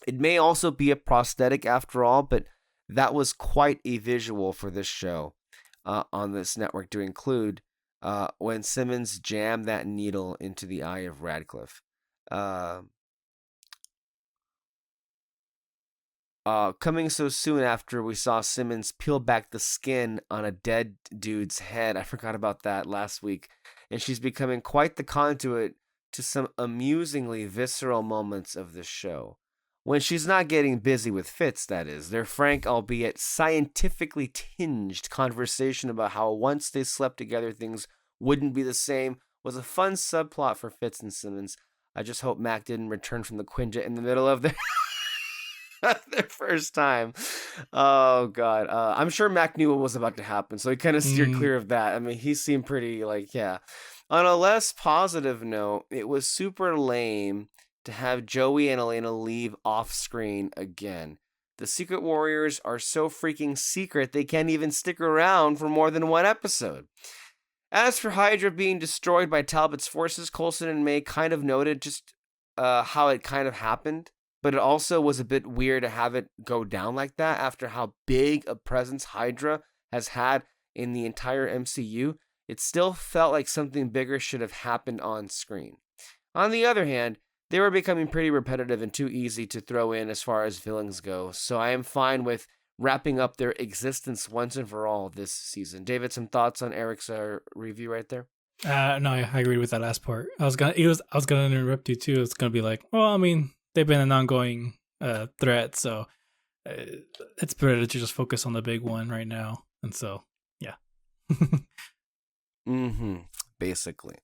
It may also be a prosthetic after all, but that was quite a visual for this show on this network to include when Simmons jammed that needle into the eye of Radcliffe. Coming so soon after we saw Simmons peel back the skin on a dead dude's head. I forgot about that last week. And she's becoming quite the conduit to some amusingly visceral moments of this show. When she's not getting busy with Fitz, that is. Their frank, albeit scientifically tinged conversation about how once they slept together things wouldn't be the same was a fun subplot for Fitz and Simmons. I just hope Mac didn't return from the Quinjet in the middle of their first time. Oh, God. I'm sure Mac knew what was about to happen, so he kind of steered clear of that. I mean, he seemed pretty, yeah. On a less positive note, it was super lame to have Joey and Elena leave off screen again. The Secret Warriors are so freaking secret they can't even stick around for more than one episode. As for Hydra being destroyed by Talbot's forces, Coulson and May kind of noted just how it kind of happened, but it also was a bit weird to have it go down like that after how big a presence Hydra has had in the entire MCU. It still felt like something bigger should have happened on screen. On the other hand, they were becoming pretty repetitive and too easy to throw in as far as villains go, so I am fine with wrapping up their existence once and for all this season. David, some thoughts on Eric's review right there? No, I agree with that last part. I was gonna interrupt you too. It's gonna be like, well, I mean, they've been an ongoing threat, so it's better to just focus on the big one right now. And so, yeah. Basically.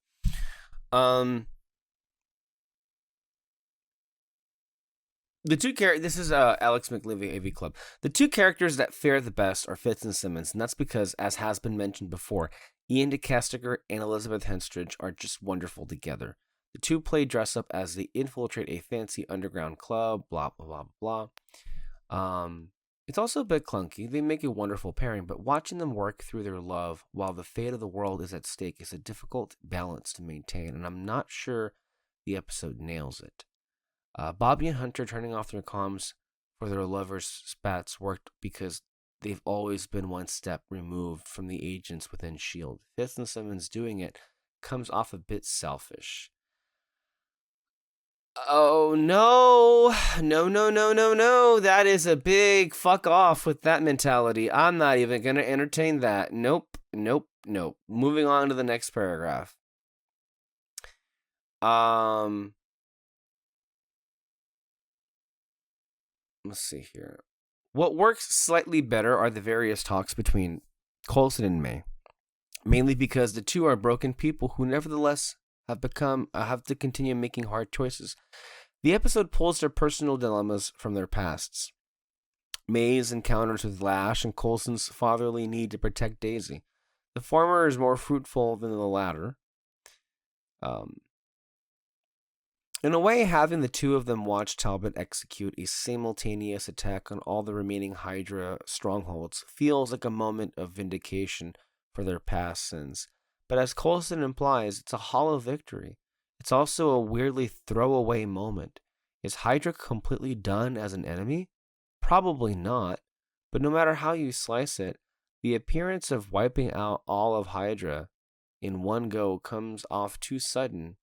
The two characters, this is Alex McLivy, AV Club. The two characters that fare the best are Fitz and Simmons, and that's because, as has been mentioned before, Ian DeCastiger and Elizabeth Henstridge are just wonderful together. The two play dress up as they infiltrate a fancy underground club, blah, blah, blah, blah. It's also a bit clunky. They make a wonderful pairing, but watching them work through their love while the fate of the world is at stake is a difficult balance to maintain, and I'm not sure the episode nails it. Bobby and Hunter turning off their comms for their lovers' spats worked because they've always been one step removed from the agents within S.H.I.E.L.D. Fitz and Simmons doing it comes off a bit selfish. Oh, no. No. That is a big fuck off with that mentality. I'm not even going to entertain that. Nope. Moving on to the next paragraph. Let's see here. What works slightly better are the various talks between Coulson and May, mainly because the two are broken people who nevertheless have to continue making hard choices. The episode pulls their personal dilemmas from their pasts. May's encounters with Lash and Coulson's fatherly need to protect Daisy. The former is more fruitful than the latter. In a way, having the two of them watch Talbot execute a simultaneous attack on all the remaining Hydra strongholds feels like a moment of vindication for their past sins. But as Coulson implies, it's a hollow victory. It's also a weirdly throwaway moment. Is Hydra completely done as an enemy? Probably not, But no matter how you slice it, the appearance of wiping out all of Hydra in one go comes off too sudden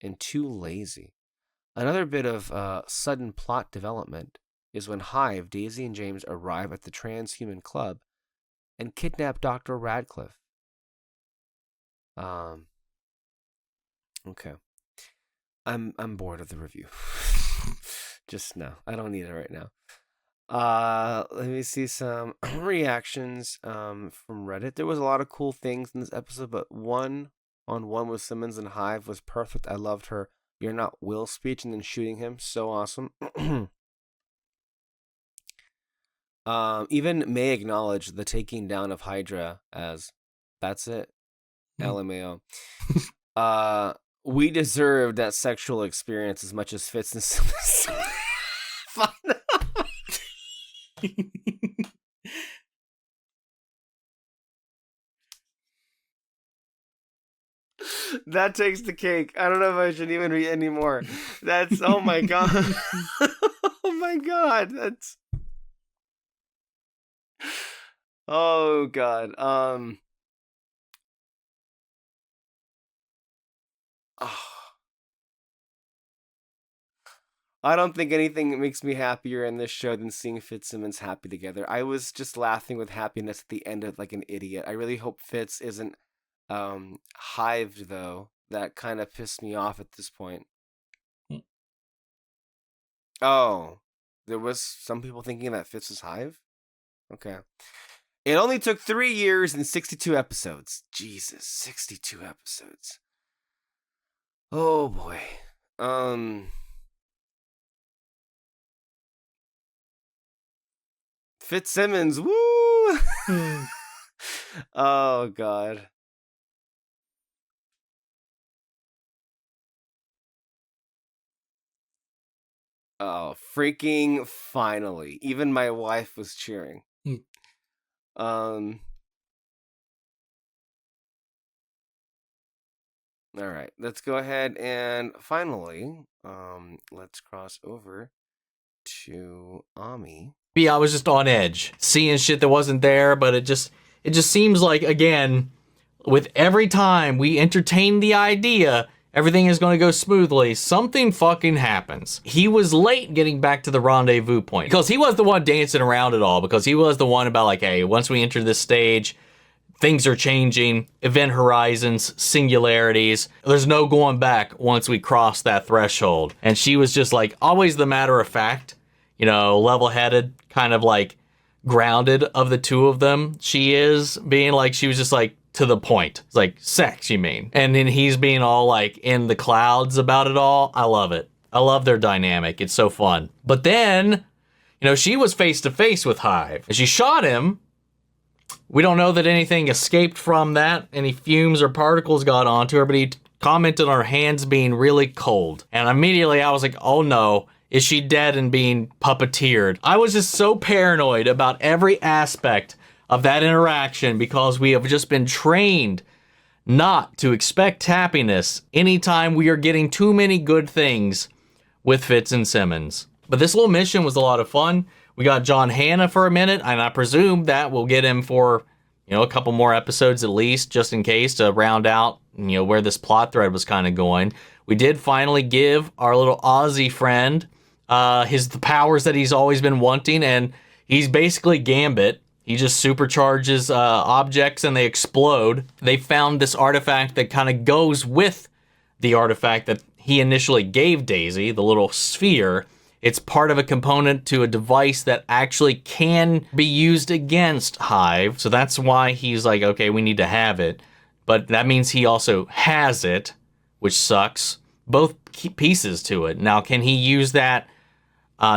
and too lazy. Another bit of sudden plot development is when Hive, Daisy, and James arrive at the Transhuman Club and kidnap Dr. Radcliffe. Okay. I'm bored of the review. Just no. I don't need it right now. Let me see some reactions from Reddit. There was a lot of cool things in this episode, but one-on-one with Simmons and Hive was perfect. I loved her "You're not Will" speech and then shooting him. So awesome. Even May acknowledged the taking down of Hydra as "that's it." LMAO. We deserved that sexual experience as much as Fitz and Simmons. Fun. That takes the cake. I don't know if I should even read anymore. That's oh my god. Oh my god. That's oh god. Oh. I don't think anything makes me happier in this show than seeing Fitzsimmons happy together. I was just laughing with happiness at the end of like an idiot. I really hope Fitz isn't hived though. That kind of pissed me off at this point. Oh, there was some people thinking that Fitz was hive? Okay. It only took 3 years and 62 episodes. Jesus, 62 episodes. Oh boy. Fitzsimmons, woo! Oh god. Oh, freaking finally. Even my wife was cheering. All right, let's go ahead and finally, let's cross over to Ami. I was just on edge, seeing shit that wasn't there, but it just seems like, again, with every time we entertain the idea everything is going to go smoothly, something fucking happens. He was late getting back to the rendezvous point because he was the one dancing around it all, because he was the one about like, hey, once we enter this stage, things are changing, event horizons, singularities. There's no going back once we cross that threshold. And she was just like always the matter of fact, you know, level-headed, kind of like grounded of the two of them. She is being like, she was just like to the point. It's like, sex, you mean? And then he's being all like in the clouds about it all. I love it. I love their dynamic. It's so fun. But then, you know, she was face to face with Hive and she shot him. We don't know that anything escaped from that. Any fumes or particles got onto her, but he commented on her hands being really cold. And immediately I was like, oh no, is she dead and being puppeteered? I was just so paranoid about every aspect of that interaction because we have just been trained not to expect happiness anytime we are getting too many good things with Fitz and Simmons. But this little mission was a lot of fun. We got John Hannah for a minute, and I presume that we'll get him for, you know, a couple more episodes at least, just in case, to round out, you know, where this plot thread was kind of going. We did finally give our little Aussie friend the powers that he's always been wanting, and he's basically Gambit. He just supercharges objects and they explode. They found this artifact that kind of goes with the artifact that he initially gave Daisy, the little sphere. It's part of a component to a device that actually can be used against Hive. So that's why he's like, okay, we need to have it. But that means he also has it, which sucks. Both pieces to it. Now, can he use that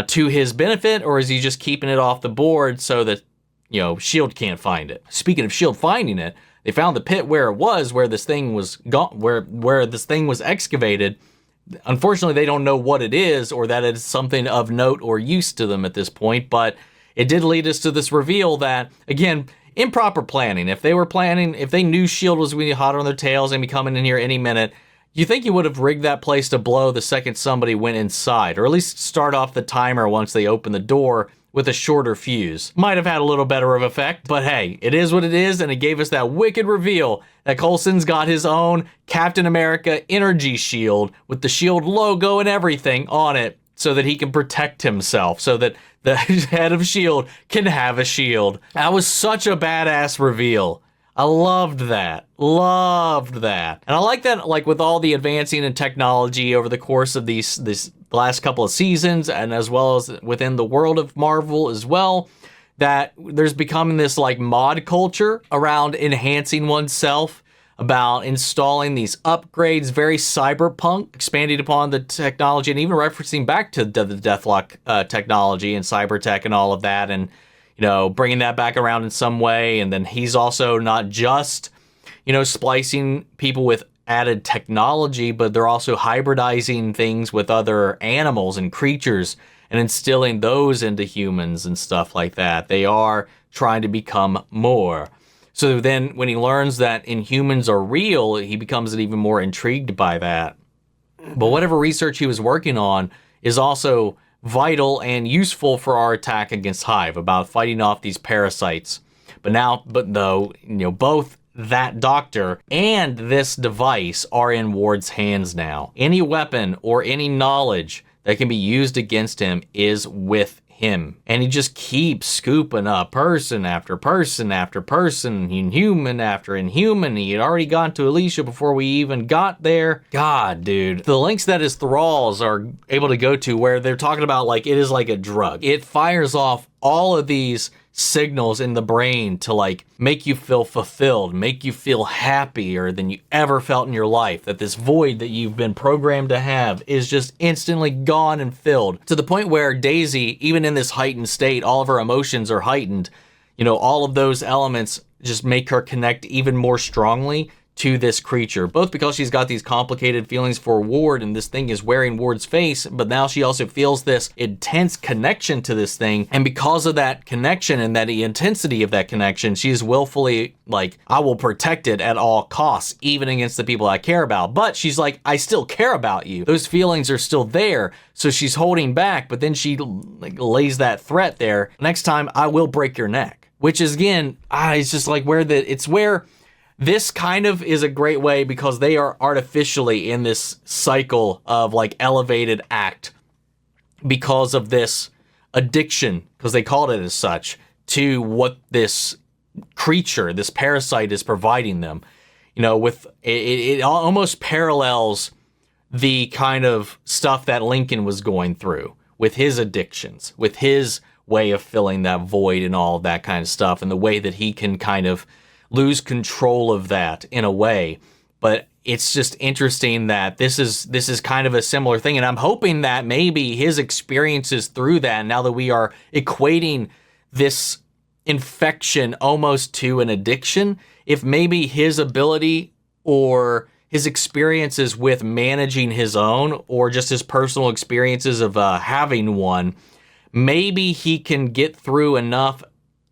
to his benefit, or is he just keeping it off the board so that, you know, S.H.I.E.L.D. can't find it? Speaking of S.H.I.E.L.D. finding it, they found the pit where it was, where this thing was where this thing was excavated. Unfortunately, they don't know what it is or that it's something of note or use to them at this point, but it did lead us to this reveal that, again, improper planning. If they knew S.H.I.E.L.D. was really hot on their tails and be coming in here any minute, you think you would have rigged that place to blow the second somebody went inside, or at least start off the timer once they open the door with a shorter fuse. Might have had a little better of effect, but hey, it is what it is, and it gave us that wicked reveal that Coulson's got his own Captain America energy shield with the shield logo and everything on it so that he can protect himself, so that the head of shield can have a shield. That was such a badass reveal. I loved that. Loved that. And I like that, like, with all the advancing in technology over the course of this last couple of seasons, and as well as within the world of Marvel as well, that there's becoming this, like, mod culture around enhancing oneself, about installing these upgrades, very cyberpunk, expanding upon the technology, and even referencing back to the Deathlock technology and cybertech and all of that, and, you know, bringing that back around in some way. And then he's also not just, you know, splicing people with added technology, but they're also hybridizing things with other animals and creatures and instilling those into humans and stuff like that. They are trying to become more. So then when he learns that Inhumans are real, he becomes even more intrigued by that. But whatever research he was working on is also vital and useful for our attack against Hive, about fighting off these parasites. But though, you know, both that doctor and this device are in Ward's hands now. Any weapon or any knowledge that can be used against him is with him. And he just keeps scooping up person after person after person, Inhuman after Inhuman. He had already gotten to Alicia before we even got there. God, dude. The links that his thralls are able to go to, where they're talking about, like, it is like a drug. It fires off all of these signals in the brain to, like, make you feel fulfilled, make you feel happier than you ever felt in your life, that this void that you've been programmed to have is just instantly gone and filled, to the point where Daisy, even in this heightened state, all of her emotions are heightened. You know, all of those elements just make her connect even more strongly to this creature, both because she's got these complicated feelings for Ward and this thing is wearing Ward's face, but now she also feels this intense connection to this thing, and because of that connection and that the intensity of that connection, she's willfully like, I will protect it at all costs, even against the people I care about. But she's like, I still care about you. Those feelings are still there, so she's holding back, but then she, like, lays that threat there. Next time, I will break your neck. Which is, again, it's just like where this kind of is a great way, because they are artificially in this cycle of, like, elevated act because of this addiction, because they called it as such, to what this creature, this parasite, is providing them. You know, with it almost parallels the kind of stuff that Lincoln was going through with his addictions, with his way of filling that void and all of that kind of stuff, and the way that he can kind of lose control of that in a way. But it's just interesting that this is kind of a similar thing, and I'm hoping that maybe his experiences through that, now that we are equating this infection almost to an addiction, if maybe his ability or his experiences with managing his own, or just his personal experiences of having one, maybe he can get through enough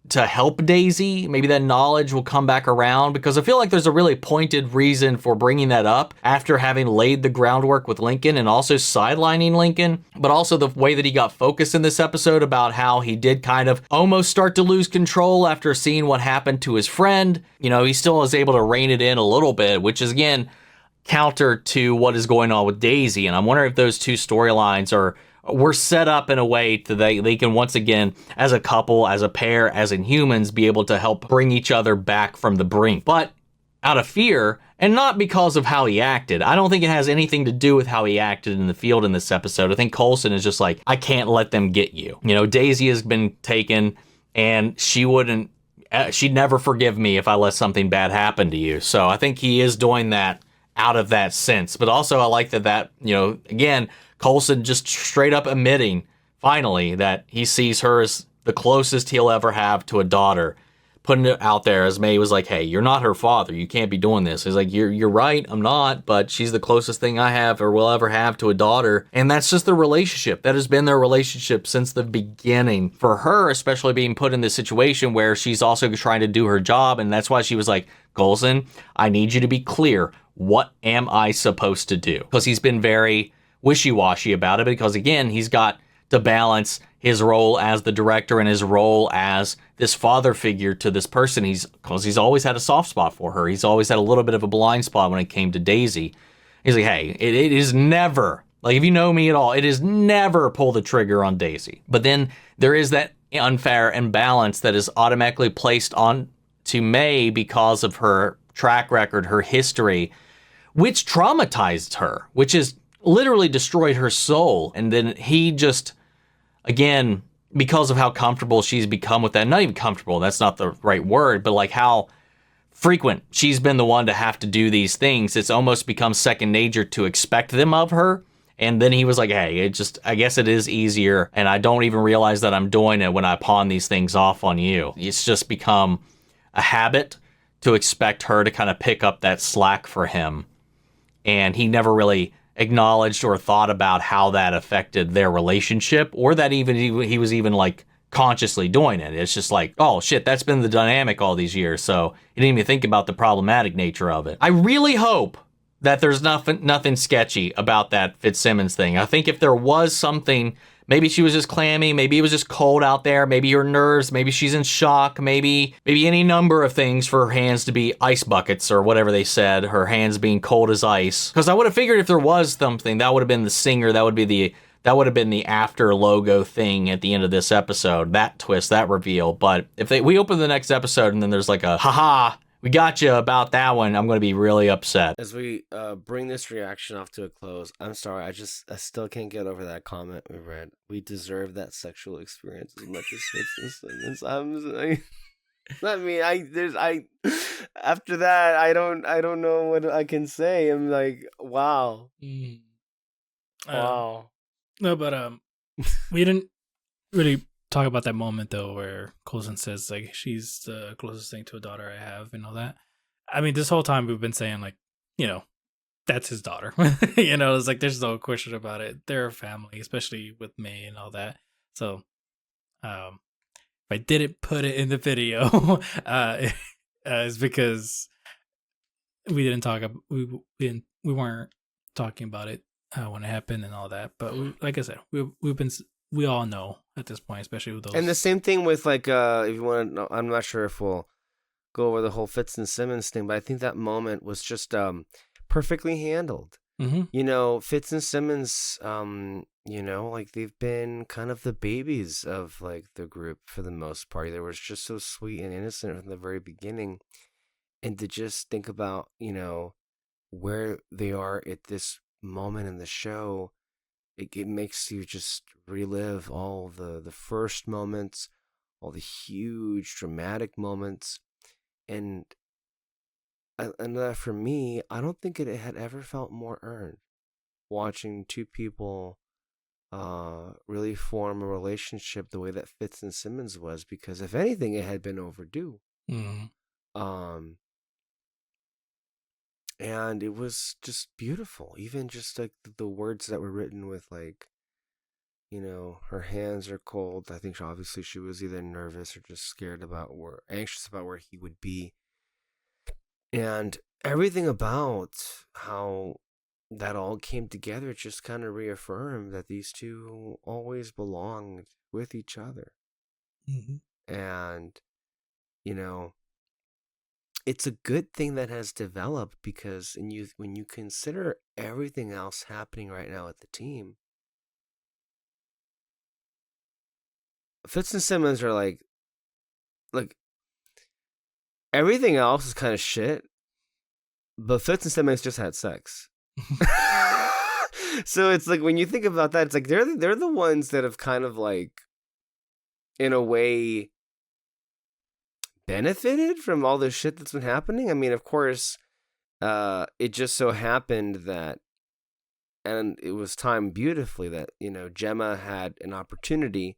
to help Daisy. Maybe that knowledge will come back around, because I feel like there's a really pointed reason for bringing that up after having laid the groundwork with Lincoln and also sidelining Lincoln, but also the way that he got focused in this episode about how he did kind of almost start to lose control after seeing what happened to his friend. You know, he still was able to rein it in a little bit, which is, again, counter to what is going on with Daisy. And I'm wondering if those two storylines were set up in a way that they can once again, as a couple, as a pair, as Inhumans, be able to help bring each other back from the brink. But out of fear, and not because of how he acted. I don't think it has anything to do with how he acted in the field in this episode. I think Coulson is just like, I can't let them get you. You know, Daisy has been taken, and she'd never forgive me if I let something bad happen to you. So I think he is doing that out of that sense. But also I like that, you know, again, Coulson just straight up admitting, finally, that he sees her as the closest he'll ever have to a daughter, putting it out there as May was like, hey, you're not her father. You can't be doing this. He's like, you're right, I'm not, but she's the closest thing I have or will ever have to a daughter. And that's just their relationship. That has been their relationship since the beginning. For her, especially being put in this situation where she's also trying to do her job, and that's why she was like, Coulson, I need you to be clear. What am I supposed to do? Because he's been very wishy-washy about it, because again, he's got to balance his role as the director and his role as this father figure to this person. Because he's always had a soft spot for her. He's always had a little bit of a blind spot when it came to Daisy. He's like, hey, it is never, like, if you know me at all, it is never pull the trigger on Daisy. But then there is that unfair imbalance that is automatically placed on to May because of her track record, her history, which traumatized her, which has literally destroyed her soul. And then he just, again, because of how comfortable she's become with that, not even comfortable, that's not the right word, but like how frequent she's been the one to have to do these things, it's almost become second nature to expect them of her. And then he was like, hey, I guess it is easier, and I don't even realize that I'm doing it when I pawn these things off on you. It's just become a habit to expect her to kind of pick up that slack for him. And he never really acknowledged or thought about how that affected their relationship, or that even he was even like consciously doing it. It's just like, oh shit, that's been the dynamic all these years. So he didn't even think about the problematic nature of it. I really hope that there's nothing sketchy about that Fitzsimmons thing. I think if there was something, maybe she was just clammy, maybe it was just cold out there, maybe her nerves, maybe she's in shock, maybe any number of things for her hands to be ice buckets or whatever they said, her hands being cold as ice. Because I would have figured if there was something, that would have been the singer, that would have been the after logo thing at the end of this episode, that twist, that reveal. But if we open the next episode and then there's like a haha, we got you about that one, I'm going to be really upset. As we bring this reaction off to a close, I'm sorry, I still can't get over that comment we read. We deserve that sexual experience as much as Fitzsimmons. After that, I don't know what I can say. I'm like, wow. Wow. No, but we didn't really talk about that moment though, where Coulson says like she's the closest thing to a daughter I have and all that. I mean, this whole time we've been saying like, that's his daughter. It's like there's no question about it. They're a family, especially with May and all that. So, if I didn't put it in the video, it's because we didn't talk. We weren't talking about it when it happened and all that. But like I said, we all know at this point, especially with those. And the same thing with like, if you want to know, I'm not sure if we'll go over the whole Fitz and Simmons thing, but I think that moment was just perfectly handled. Mm-hmm. Fitz and Simmons, like they've been kind of the babies of like the group for the most part. They were just so sweet and innocent from the very beginning. And to just think about, where they are at this moment in the show, it makes you just relive all the first moments, all the huge dramatic moments. And for me, I don't think it had ever felt more earned watching two people really form a relationship the way that Fitz and Simmons was, because if anything, it had been overdue. Mm-hmm. And it was just beautiful. Even just like the words that were written with like, her hands are cold. I think obviously she was either nervous or just anxious about where he would be. And everything about how that all came together just kind of reaffirmed that these two always belonged with each other. Mm-hmm. And, it's a good thing that has developed, because when you consider everything else happening right now with the team, Fitz and Simmons are like everything else is kind of shit, but Fitz and Simmons just had sex. So it's like when you think about that, it's like they're the ones that have kind of like, in a way, benefited from all this shit that's been happening. I mean, of course, it just so happened that, and it was timed beautifully, that Gemma had an opportunity,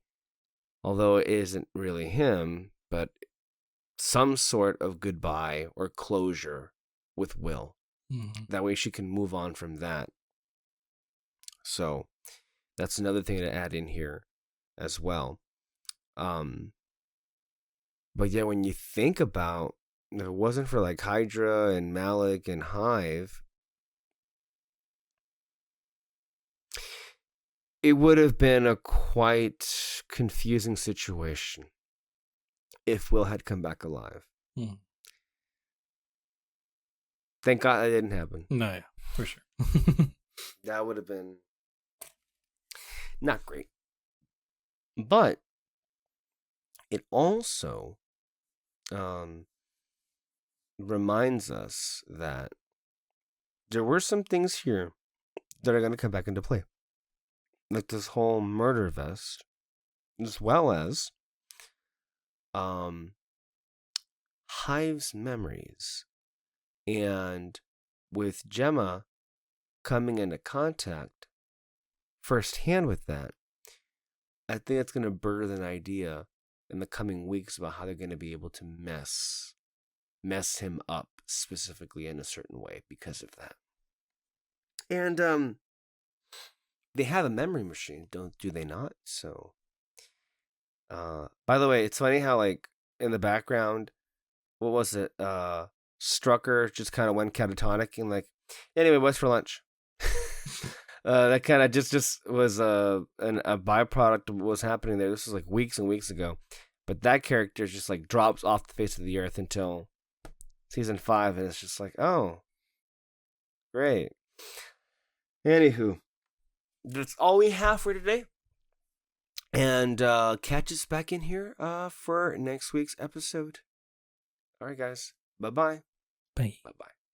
although it isn't really him, but some sort of goodbye or closure with Will. Mm-hmm. That way she can move on from that. So that's another thing to add in here as well. But yeah, when you think about, if it wasn't for like Hydra and Malik and Hive, it would have been a quite confusing situation if Will had come back alive. Thank God that didn't happen. No, yeah, for sure. That would have been not great. But it also reminds us that there were some things here that are going to come back into play. Like this whole murder vest, as well as Hive's memories. And with Gemma coming into contact firsthand with that, I think it's going to birth an idea in the coming weeks about how they're going to be able to mess him up specifically in a certain way because of that. And they have a memory machine, do they not? So, by the way, it's funny how like in the background, what was it? Strucker just kind of went catatonic and like, anyway, what's for lunch? That kind of just was a byproduct of what was happening there. This was like weeks and weeks ago, but that character just like drops off the face of the earth until season 5, and it's just like, oh, great. Anywho, that's all we have for today. And catch us back in here for next week's episode. All right, guys. Bye-bye. Bye. Bye-bye.